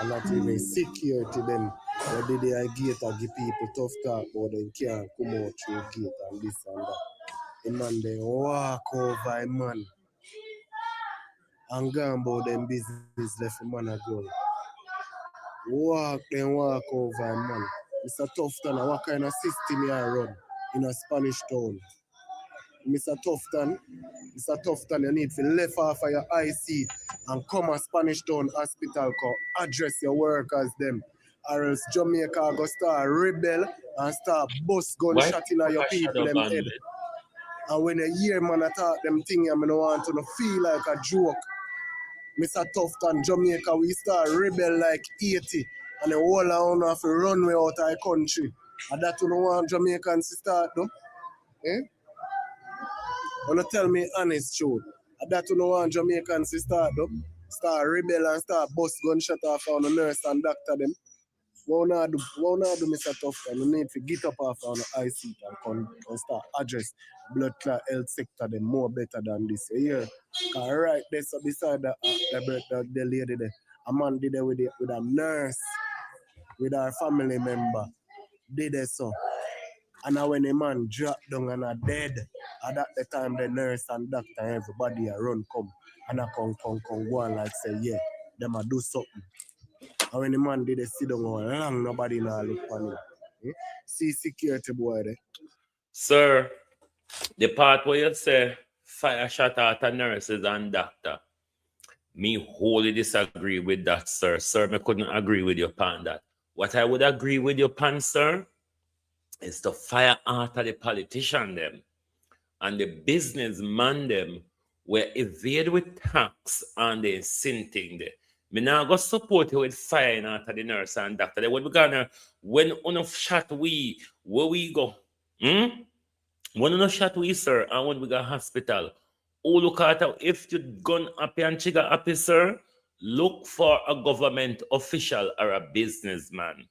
and not even security them. But did they gate and give people tough talk, but they can't come out through gate and this and that. The man they walk over a man. and go about them business left a man a go. Walk over, man. Mr. Tufton, what kind of system you run in a Spanish town? Mr. Tufton, you need to lift off of your IC and come a Spanish Town Hospital, address your workers them. Or else Jamaica go start rebel and start bust gunshot in your people them head. And when you hear man attack them thing, I don't want to feel like a joke. Mr. Tufton, Jamaica, we start rebel like 80 and the whole of have to run way out of the country. And that you don't want Jamaicans to start though? Eh? Wanna tell me honest truth. That you know want Jamaicans to start though. Start rebel and start bust gunshot off on the nurse and doctor them. What not do, Mr. Tufton? You need to get up off on the IC and start address blood clot health sector them more better than this. Yeah. Cause right there so beside the lady there, a man did it with a nurse, with our family member. Did it so. And now when the man drop down and are dead, at that time the nurse and doctor and everybody a run come. And I come go and like say, yeah, them a do something. And when the man did sit down long, nobody now look on him. See security boy there. Sir, the part where you say fire shot at a nurses and doctor, me wholly disagree with that, sir. Sir, I couldn't agree with you upon that. What I would agree with you upon, sir, is to fire out of the politician them and the businessman them were evade with tax and the sinting there. Me now go support you with firing out of the nurse and doctor. They would be gonna when enough shot we where we go. When enough shot we, sir, and when we go hospital. Oh, look at how if you gun happy and chigga happy, sir, look for a government official or a businessman.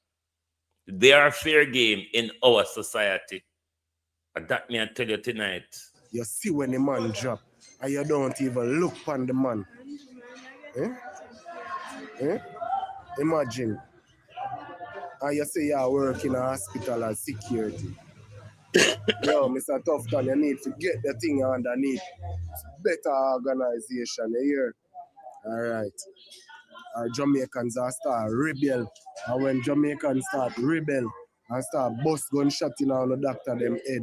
They are fair game in our society. And that me I tell you tonight. You see when the man drop and you don't even look on the man. Imagine. And you say you work in a hospital as security. Yo, Mr. Tufton, you need to get the thing underneath. Better organization, you hear? All right. Our Jamaicans are start rebel. And when Jamaicans start rebel and start bust gunshot in on the doctor them head,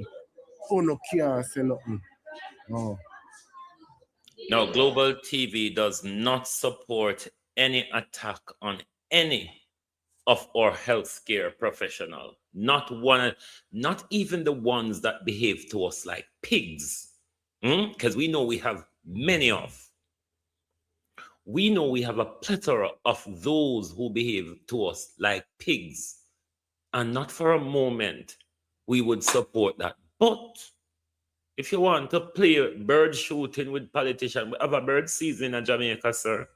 who no can't say nothing. Oh. Now, Global TV does not support any attack on any of our healthcare professional. Not one, not even the ones that behave to us like pigs. Because we know we have many of. We know we have a plethora of those who behave to us like pigs. And not for a moment we would support that. But if you want to play bird shooting with politicians, we have a bird season in Jamaica, sir.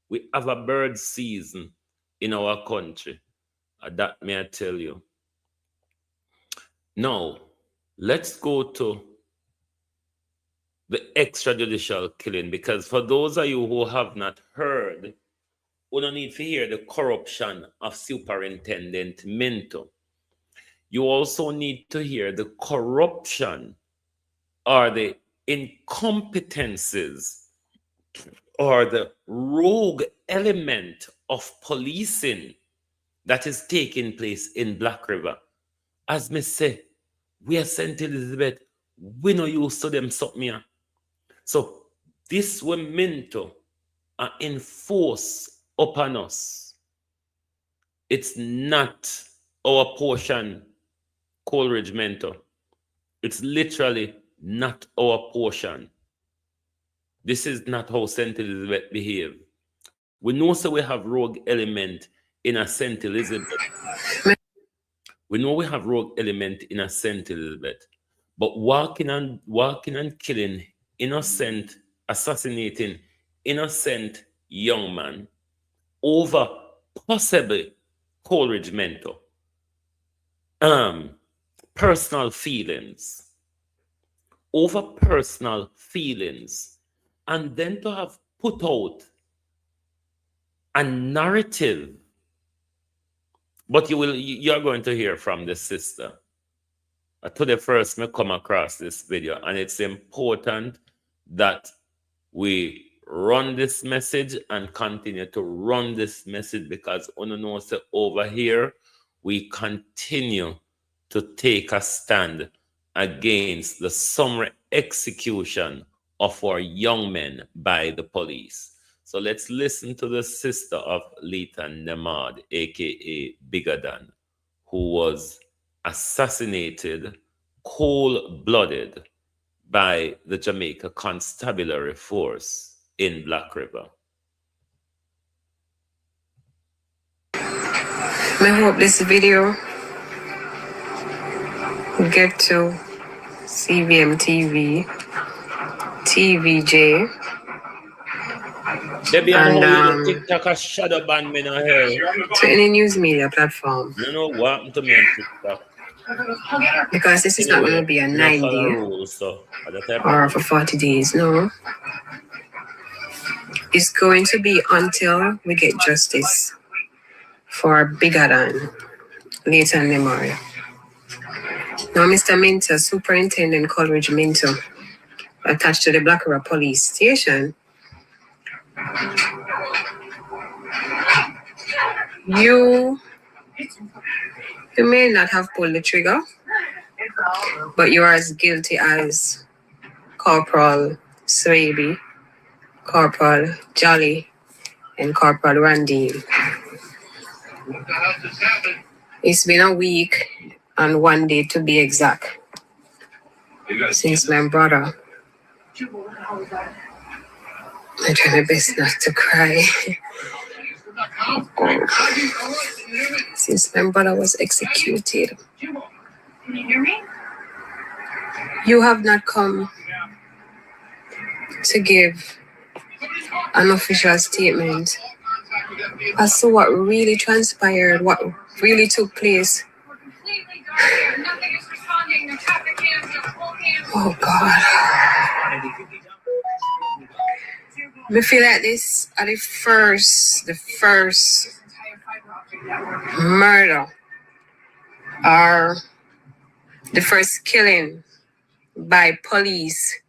We have a bird season in our country. That may I tell you. Now, let's go to the extrajudicial killing, because for those of you who have not heard, we don't need to hear the corruption of Superintendent Minto. You also need to hear the corruption or the incompetences or the rogue element of policing that is taking place in Black River. As me say, we are St. Elizabeth, we no used to them something here. So this will Minto enforce upon us. It's not our portion, Coleridge Minto. It's literally not our portion. This is not how St. Elizabeth behave. We know so we have rogue element in a St. Elizabeth. We know we have rogue element in a St. Elizabeth. But walking and killing innocent, assassinating innocent young man over possibly Coleridge Minto. Personal feelings. Over personal feelings. And then to have put out a narrative. But you're going to hear from the sister. Today first, me come across this video, and it's important that we run this message and continue to run this message, because over here we continue to take a stand against the summary execution of our young men by the police. So let's listen to the sister of Lita Nemad, aka Bigger Than, who was assassinated cold-blooded by the Jamaica Constabulary Force in Black River. I hope this video will get to CBM TV, TVJ, and TikTok a shadow ban me now here. to any news media platform. You know what happened to me on TikTok? Because this is not going to be a 90 or for 40 days, no. It's going to be until we get justice for Bigger Than Lita Nemad. Now, Mr. Minto, Superintendent COLDRIDGE Minto, attached to the Black River Police Station, you may not have pulled the trigger, but you are as guilty as Corporal Swaby, Corporal Jolly, and Corporal Randy. It's been a week and 1 day to be exact since my brother, I try my best not to cry, since my brother was executed. You have not come to give an official statement as to what really transpired, what really took place. Oh God. I feel like this are the first murder or the first killing by police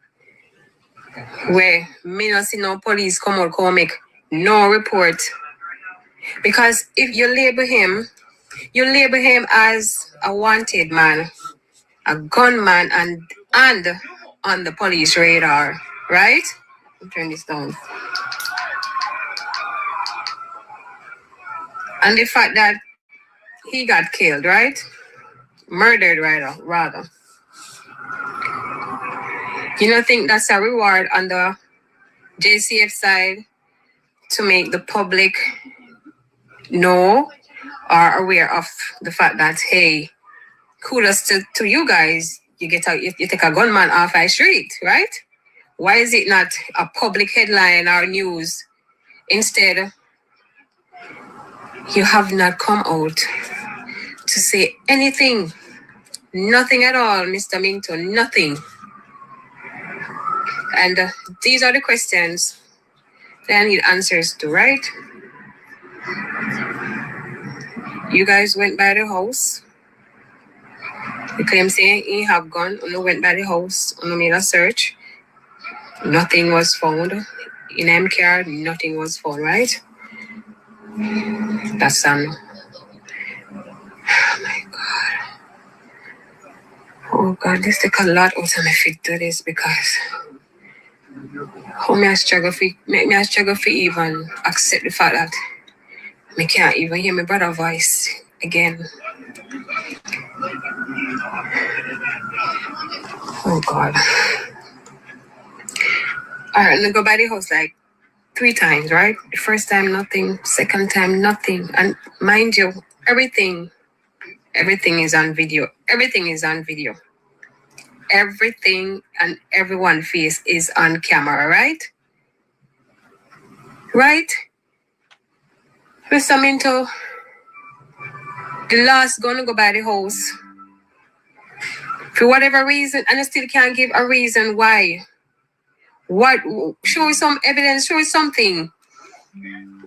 where me not see no police come out come make no report. Because if you label him as a wanted man, a gunman, and on the police radar, right? I'll turn this down. And the fact that he got killed, right? Murdered, rather. You don't think that's a reward on the JCF side to make the public know or aware of the fact that, hey, kudos to you guys, you take a gunman off our street, right? Why is it not a public headline or news? Instead, you have not come out to say anything. Nothing at all, Mr. Minto, nothing. And these are the questions that I need answers to, right? You guys went by the house. You claim saying you have gone, you went by the house, you made a search. Nothing was found. In MCR, nothing was found, right? That's oh my God. Oh God, this take a lot out of my feet to this, because how me I struggle for even accept the fact that I can't even hear my brother's voice again. Oh God. Alright, I go by the house like 3 times, right? The first time, nothing. Second time, nothing. And mind you, everything is on video. Everything is on video. Everything and everyone's face is on camera, right? Right? Mr. Minto, the last gonna go by the house. For whatever reason, and I still can't give a reason why. What? Show some evidence, show something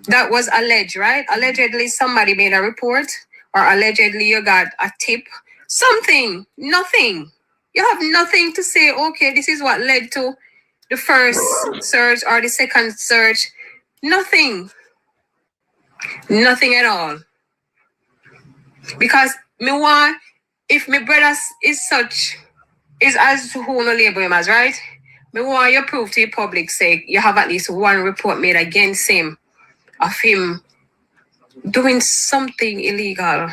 that was alleged, right? Allegedly somebody made a report, or allegedly you got a tip. Something, nothing. You have nothing to say, okay, this is what led to the first search or the second search. Nothing. Nothing at all. Because me want, if my brother is as who no label him as, right? Me want you prove to the public, say you have at least one report made against him of him doing something illegal.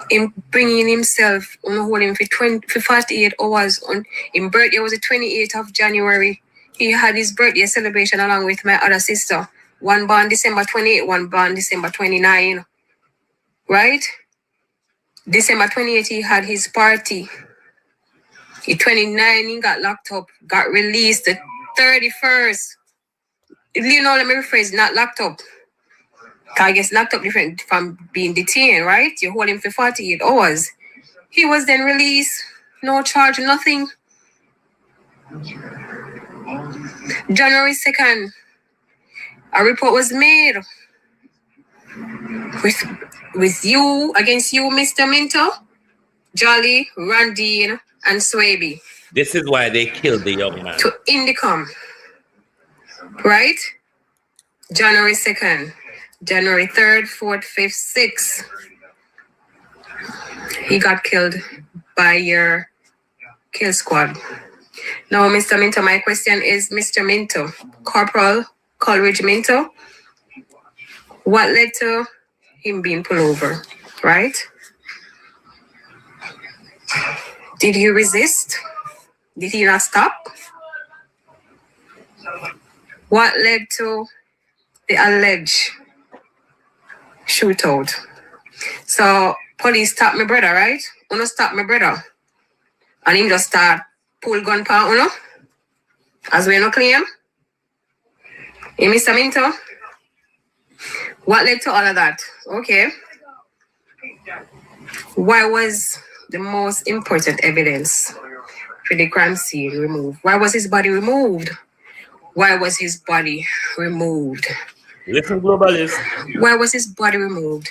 In bringing himself on hold him for 48 hours on his birthday was the 28th of January. He had his birthday celebration along with my other sister. One born December 28, one born December 29. Right? December 28, he had his party. The 29, he got locked up, got released the 31st. You know, let me rephrase, not locked up. I guess locked up different from being detained, right? You hold him for 48 hours. He was then released, no charge, nothing. January 2nd, a report was made with you, against you, Mr. Minto, Jolly, Randine, and Swaby. This is why they killed the young man. To Indicom, right? January 2nd. January 3rd, 4th, 5th, 6th, he got killed by your kill squad. Now, Mr. Minto, my question is, Mr. Minto, Corporal Coleridge Minto, what led to him being pulled over, right? Did he resist? Did he not stop? What led to the alleged shootout? So police stop my brother, right? Uno stop my brother. And him just start pull gun pa uno. As we no claim. Hey, Mr. Minto? What led to all of that? Okay. Why was the most important evidence for the crime scene removed? Why was his body removed? Why was his body removed? Listen, globalist. Why was his body removed?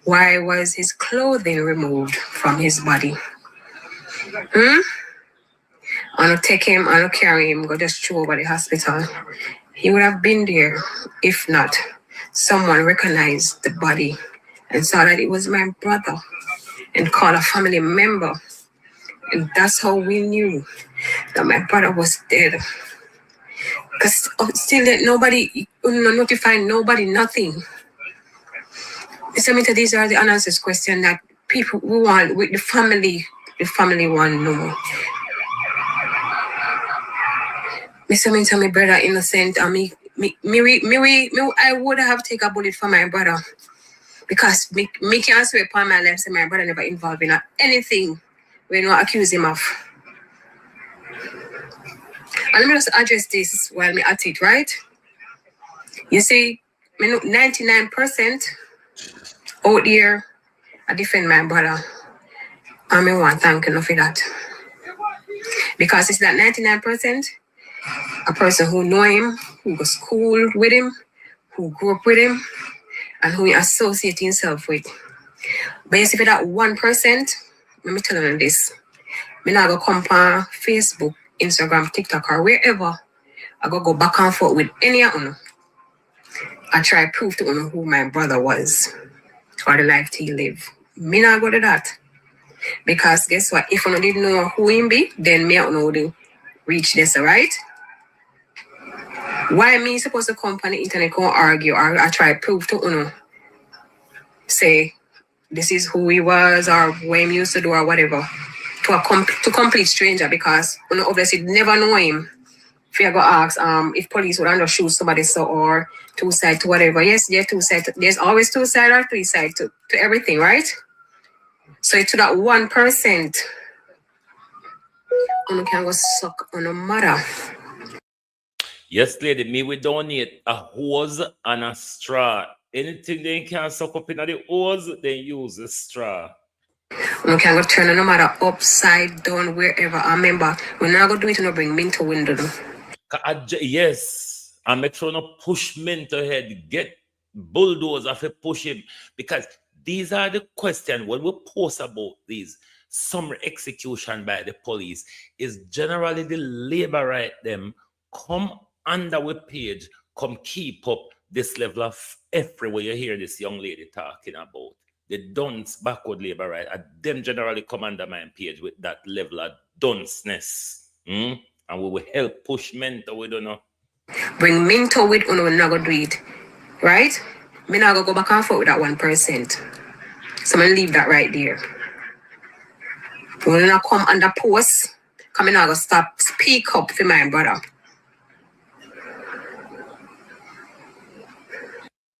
Why was his clothing removed from his body? I'll take him, I'll carry him, go just throw over the hospital. He would have been there if not someone recognized the body and saw that it was my brother and called a family member. And that's how we knew that my brother was dead. Because still that nobody, notifying nobody, nothing. Mr. Minto, these are the unanswered questions that people we want, with the family want to know. Mr. Minto, my brother innocent, and I would have taken a bullet for my brother. Because me can't swear upon my life, say my brother never involved in anything we not accuse him of. And let me just address this while me at it, right? You see, 99% out there, I defend my brother. And I want to thank you for that. Because it's that 99%, a person who know him, who goes to school with him, who grew up with him, and who he associates himself with. But you see, for that 1%, let me tell you this. I'm not going to come on Facebook, Instagram, TikTok, or wherever. I go back and forth with any of them. I try to prove to them who my brother was or the life he lived. Me not go to that. Because guess what? If I didn't know who him be, then me don't know the reach this, right? Why me supposed to come on the internet and argue or I try to prove to them, say, this is who he was or what he used to do or whatever, to complete stranger, because obviously never know him. If you go ask if police would under shoot somebody so or two side to whatever. Yes, there's two sides. There's always two sides or three sides to everything, right? So to that 1%, you can go suck on a mother. Yes, lady, me we donate a hose and a straw. Anything they can suck up in the hose, they use a straw. You can go turn no matter upside down, wherever. I remember, we're not going to do it and bring Minto window. Yes, and make sure no push Minto head, get bulldozer to push him. Because these are the questions when we post about these. summary execution by the police is generally the labor right them come under our page, come keep up this level of everywhere you hear this young lady talking about. The dunce backward labor right, and them generally come under my page with that level of dunceness. And we will help push Minto, we don't know. Bring Minto with uno, we're not gonna do it. Right? Me not gonna go back and forth with that 1%. So I'm gonna leave that right there. We're not come under post, come in, I'm gonna stop, speak up for my brother.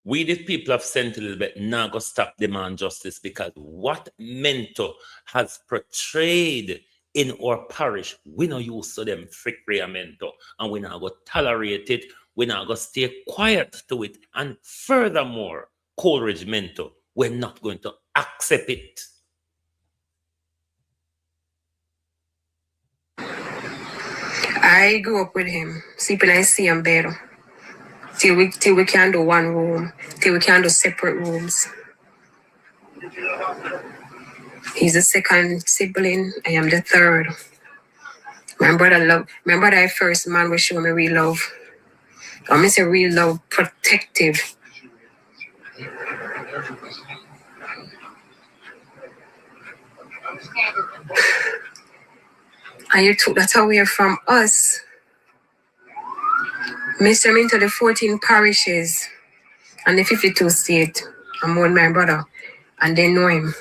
We the people of St. Elizabeth now go stop demand justice, because what Minto has portrayed in our parish, we not used to them frickery and Minto, and we now go tolerate it, we now go stay quiet to it, and furthermore, Coleridge Minto, we're not going to accept it. I grew up with him, sleeping in CM bed. Till we can do one room, till we can do separate rooms. He's the second sibling, I am the third. My brother first man will show me real love. I say real love, protective. And you took that away from us. Mr. Minto, the 14 parishes and the 52 states, I'm with my brother, and they know him.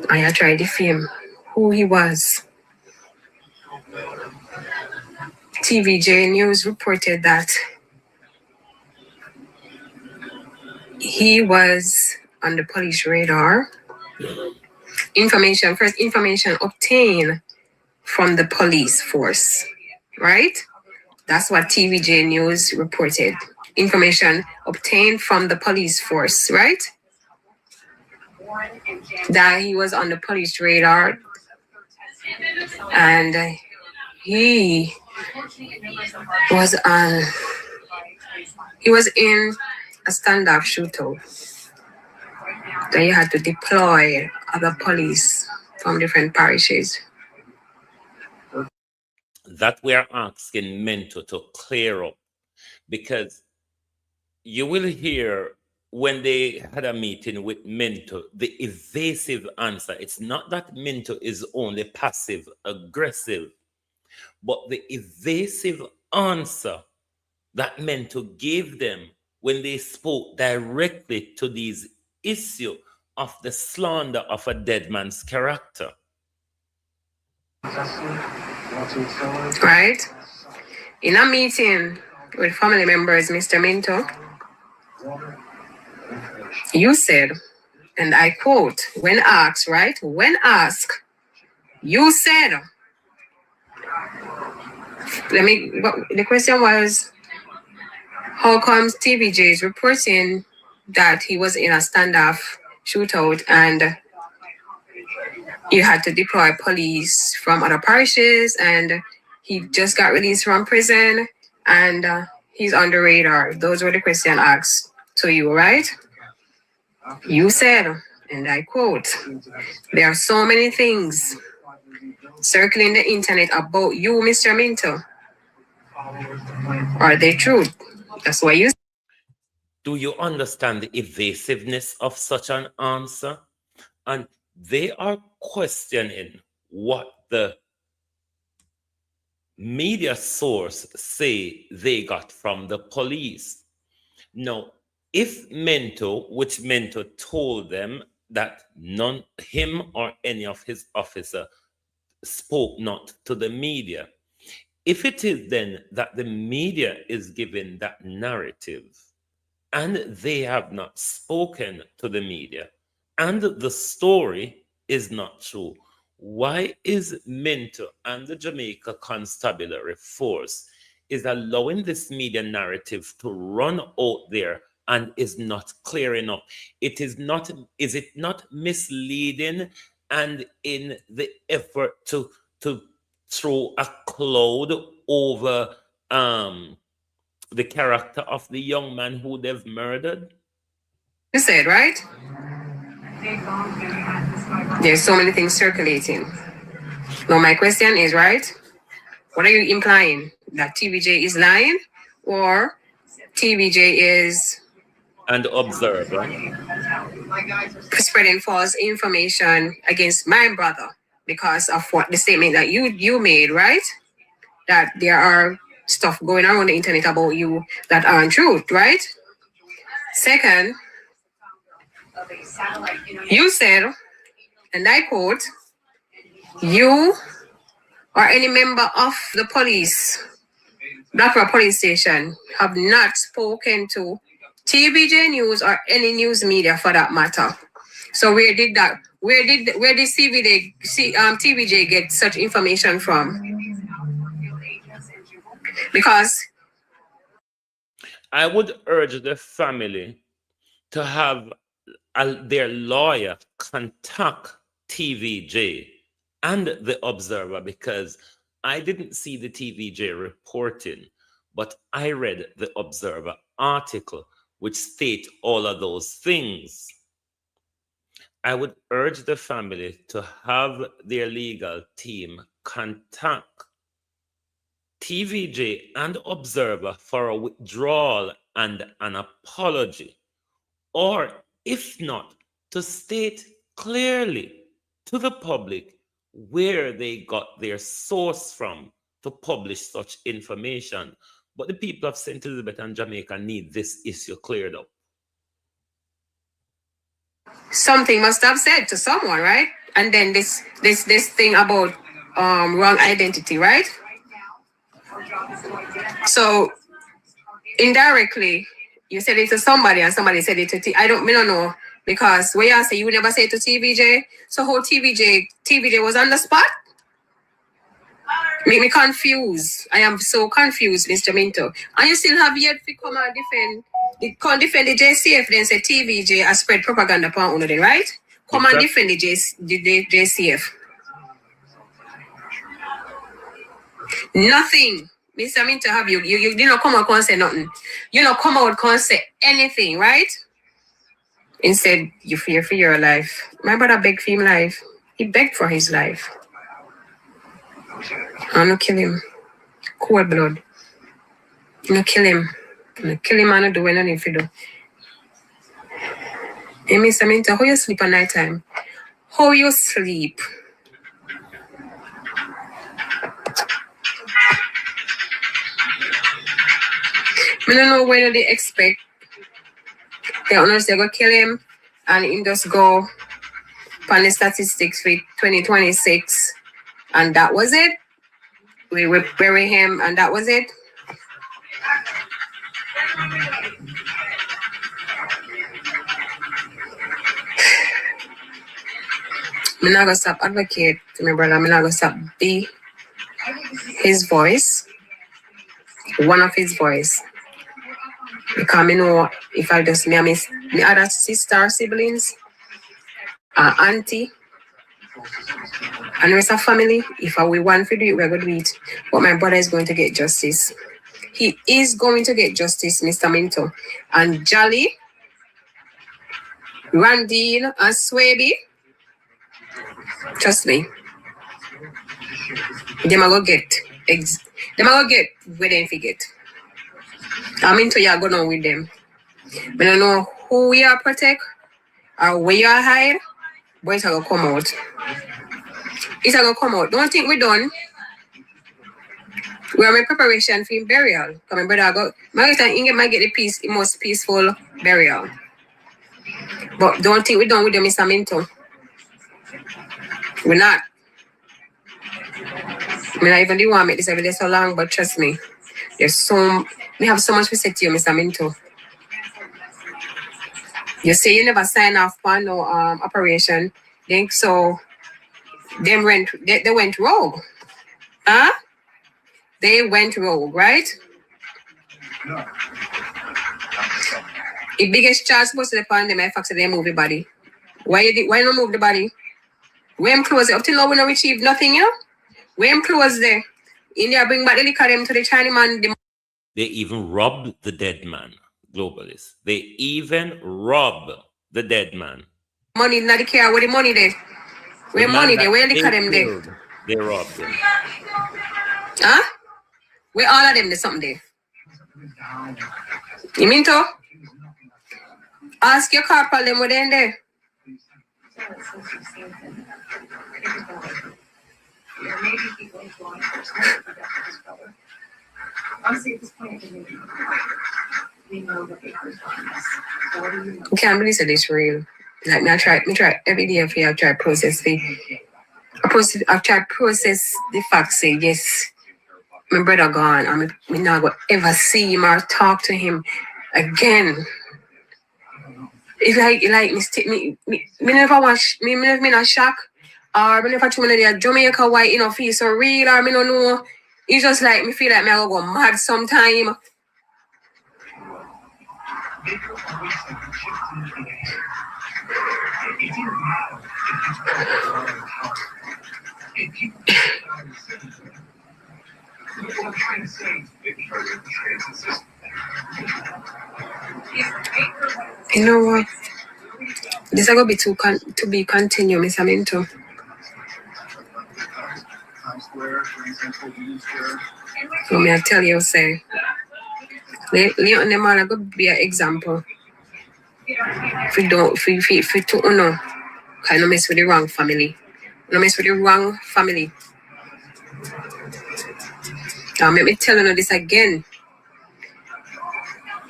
I tried to defame who he was. TVJ News reported that he was on the police radar. Information obtained from the police force, right? That's what TVJ News reported. Information obtained from the police force, right? That he was on the police radar, and he was in a standoff shootout. That you had to deploy other police from different parishes. That we are asking Minto to clear up, because you will hear when they had a meeting with Minto, the evasive answer. It's not that Minto is only passive aggressive, but the evasive answer that Minto gave them when they spoke directly to these issue of the slander of a dead man's character. Right? In a meeting with family members, Mr. Minto, you said, and I quote, when asked, right? When asked, you said, the question was, how comes TVJ is reporting that he was in a standoff shootout and you had to deploy police from other parishes, and he just got released from prison and he's on the radar? Those were the questions asked to you, right? You said, and I quote, there are so many things circling the internet about you, Mr. Minto. Are they true? That's what you said. Do you understand the evasiveness of such an answer? And they are questioning what the media source say they got from the police. Now, if Minto, which Minto told them that none, him or any of his officer spoke not to the media, if it is then that the media is giving that narrative and they have not spoken to the media and the story is not true, why is Minto and the Jamaica Constabulary Force is allowing this media narrative to run out there and is not clear enough? It is not, is it not misleading and in the effort to throw a cloud over the character of the young man who they've murdered? You said, right? There's so many things circulating. Now my question is, right? What are you implying? That TVJ is lying, or TVJ is and observer spreading false information against my brother because of what the statement that you made, right? That there are stuff going on the internet about you that aren't true, right? Second, you said, and I quote, you or any member of the police, Blackrock Police Station, have not spoken to TVJ News or any news media for that matter. So where did TVJ get such information from? Because I would urge the family to have their lawyer contact TVJ and the Observer, because I didn't see the TVJ reporting, but I read the Observer article which state all of those things. I would urge the family to have their legal team contact TVJ and Observer for a withdrawal and an apology, or if not, to state clearly to the public where they got their source from to publish such information. But the people of St. Elizabeth and Jamaica need this issue cleared up. Something must have said to someone, right? And then this thing about wrong identity, right? So indirectly, you said it to somebody and somebody said it to I don't know, because where you say you never say it to TVJ, so how TVJ was on the spot? Make me confused. I am so confused, Mr. Minto. And you still have yet to come and defend the JCF, then say TVJ has spread propaganda upon one of them, right? Come and defend the JCF. Nothing. Mr. Minto, have you did not come out and say nothing. You not come out and say anything, right? Instead, you fear for your life. My brother begged for his life. He begged for his life. I'm gonna kill him. Cold blood. I'm gonna kill him. I'm gonna kill him and I do what I need to do. Hey, Mr. Minto, how you sleep at night time? How you sleep? I don't know whether they expect the owners they go kill him and him just go on the statistics for 2026 and that was it. We will bury him and that was it. I'm not gonna stop advocate to my brother. I'm not gonna stop be his voice, one of his voice. Because I know if I just me other sister siblings, auntie, and the rest of family, if we want to do it, we're going to do it. But my brother is going to get justice. He is going to get justice, Mr. Minto. And Jolly, Randine, and Swaby, trust me, them are going to get where they forget. I'm into you going on with them. I don't know who we are protect or where you are hide, but it's going to come out. It's going to come out. Don't think we're done. We are in preparation for burial. Come and brother go. Margaret and Inge might get the most peaceful burial. But don't think we're done with them, Mr. Minto. We're not. I mean, I even didn't want to make this every day so long, but trust me, we have so much respect to you, Mr. Minto. You say you never sign off on no operation. Think so they went rogue. Huh? They went rogue, right? The biggest charge was the upon them, I fact they move the body. Why not move the body? When close it up till now we don't achieve nothing, you know? When close there. India bring back the liquor them to the Chinese man. They even robbed the dead man, globalists. They even robbed the dead man. Money, not the care. Where the money there? Where The money man there? Where that the cut them there? killed, they robbed him. Huh? Where all of them there's something there? You mean to? Ask your corporal them where they in there. Can't believe that it's real. Like me try every day for you. I try process the I try process the fact. Say yes, my brother gone. I'm not gonna ever see him or talk to him again. It's like me never watch me not shock or me never too many Jamaica white feel so real or me no know. It's just like me feel like me I go mad sometime. You know what? This is gonna be to be continued, Mr. Minto. So me I tell you, say, Leon and them all are gonna be an example. If you to kind of mess with the wrong family. No mess with the wrong family. Now let me tell you this again.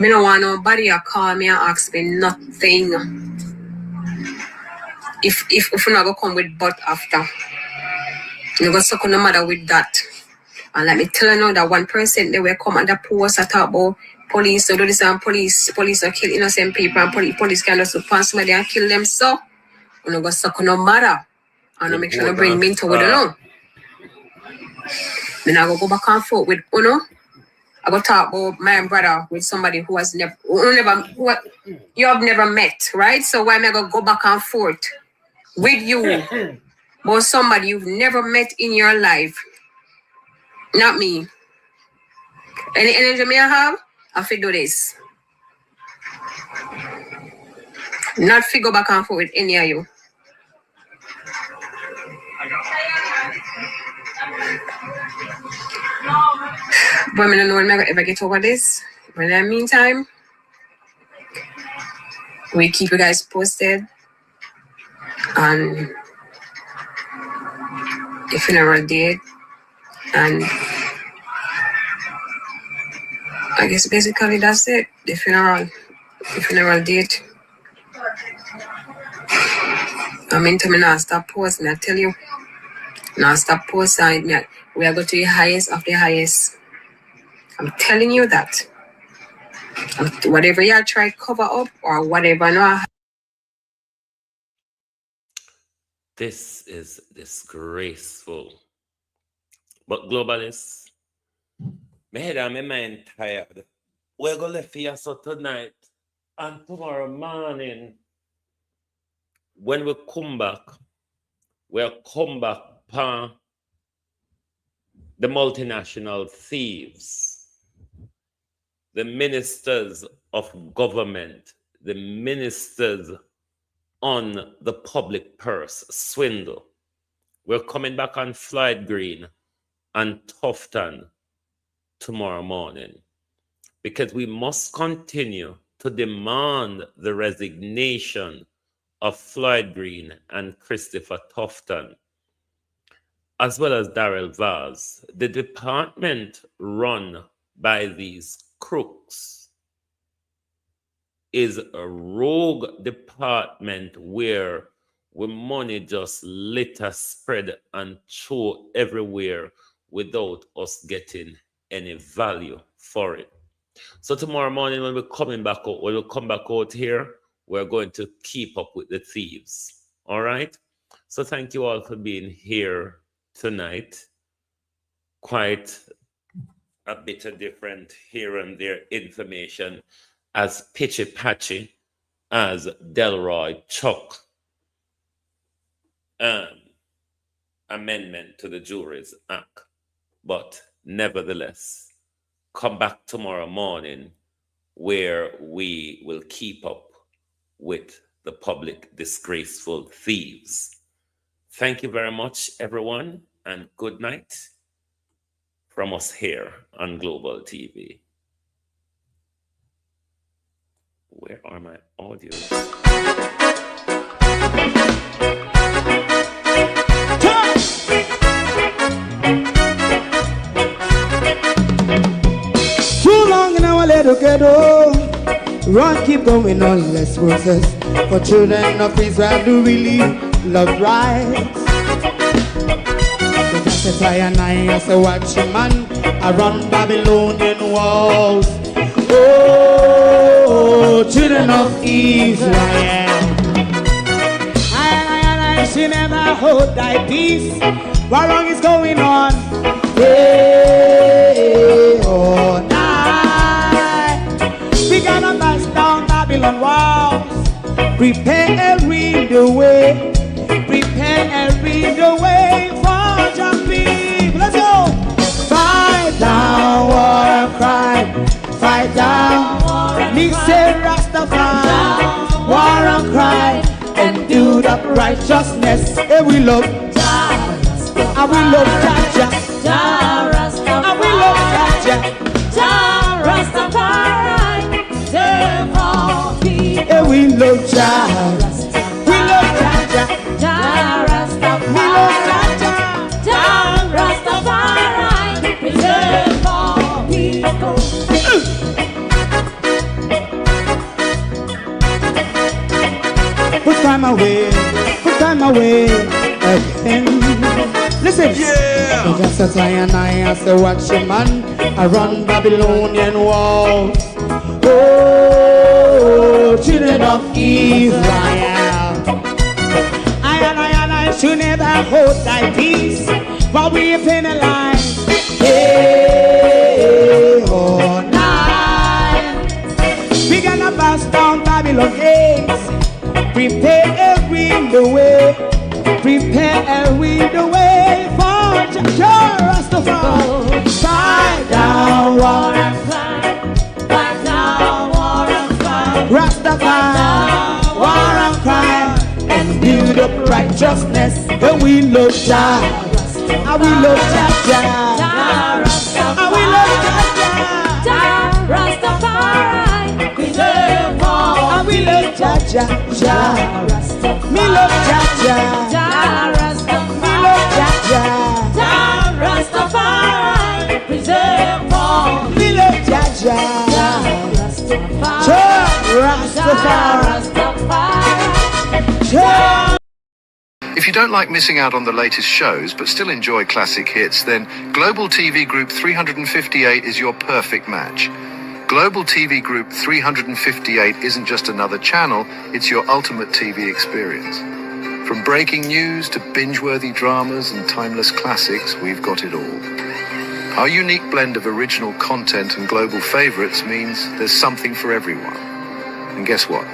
Me no want nobody to call me and ask me nothing. If you not go come with but after, you go suck on the mother with that. And let me tell you now that 1% they will come and the post and talk about police to do this and police are kill innocent people and police can just pass somebody and kill them. So you know go suck on no mother. And I make sure to bring Minto with you. Then I go back and forth with Uno. I go talk about my brother with somebody who has never you have never met, right? So why am I gonna go back and forth with you about somebody you've never met in your life? Not me. Any energy may I have, I fi do this. Not fi go back and forth with any of you. But I don't know when I ever get over this. But in the meantime, we keep you guys posted on the funeral date. And I guess basically that's it. The funeral date. I mean to me now stop posting. I tell you. Now stop posting. We are going to the highest of the highest. I'm telling you that. Whatever you try to cover up or whatever. No. This is disgraceful. But globalists, my head and my mind tired. We're going to leave here so tonight and tomorrow morning. When we come back, we'll come back upon the multinational thieves, the ministers of government, the ministers on the public purse, swindle. We're coming back on Floyd Green and Tufton tomorrow morning because we must continue to demand the resignation of Floyd Green and Christopher Tufton, as well as Darrell Vaz. The department run by these crooks is a rogue department where money just litter spread and throw everywhere without us getting any value for it. So tomorrow morning when we're coming back out, when we come back out here, we're going to keep up with the thieves. All right? So thank you all for being here tonight. Quite a bit of different here and there information as pitchy-patchy as Delroy Chuck amendment to the Juries Act. But nevertheless, come back tomorrow morning where we will keep up with the public disgraceful thieves. Thank you very much, everyone, and good night from us here on Global TV. Where are my audios? Too long in our little ghetto, run keep going on, less process. For children of Israel do really love rights. So that's a fly and I as a watchman around Babylonian walls. Oh, children of Israel, I should never hold thy peace. What wrong is going on? Hey, oh, night. We gonna bust down Babylon walls. Prepare and read the way. Prepare and read the way for your people. Let's go. Fight down war and crime. Fight down war and crime. Say Rastafari. War and crime. And do the righteousness. And we love Jah. And we love Jah. Jah Rastafari. And we love Jah. Jah Rastafari. Save all people. And we love Jah. We love Jah. Jah Rastafari. We love Jah. Jah Rastafari. Preserve all people. Put time away again. Listen, yeah. So just as I and I as a watchman, I run Babylonian walls. Oh, children of Israel, I should never hold thy peace while we penalize. Hey, oh, night. We gonna bust down Babylon gates. Prepare and read the way. Prepare and read the way for Jah Rastafari. Fight down war and crime. Fight down war and crime. Rastafari, war and crime. And build up righteousness. And we love Jah. And we love Jah. And we love Jah. Rastafari. Preserve all. And we love Jah. Me love Jah. Me love Jah. Rastafari. Preserve all. Me love Jah. Rastafari. If you don't like missing out on the latest shows but still enjoy classic hits, then Global TV Group 358 is your perfect match. Global TV Group 358 isn't just another channel, it's your ultimate TV experience. From breaking news to binge-worthy dramas and timeless classics, we've got it all. Our unique blend of original content and global favorites means there's something for everyone. And guess what?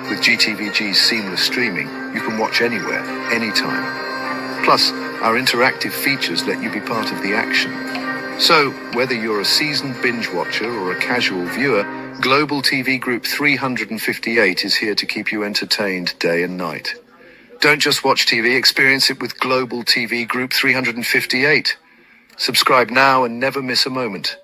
With GTVG's seamless streaming, you can watch anywhere, anytime. Plus, our interactive features let you be part of the action. So, whether you're a seasoned binge watcher or a casual viewer, Global TV Group 358 is here to keep you entertained day and night. Don't just watch TV, experience it with Global TV Group 358. Subscribe now and never miss a moment.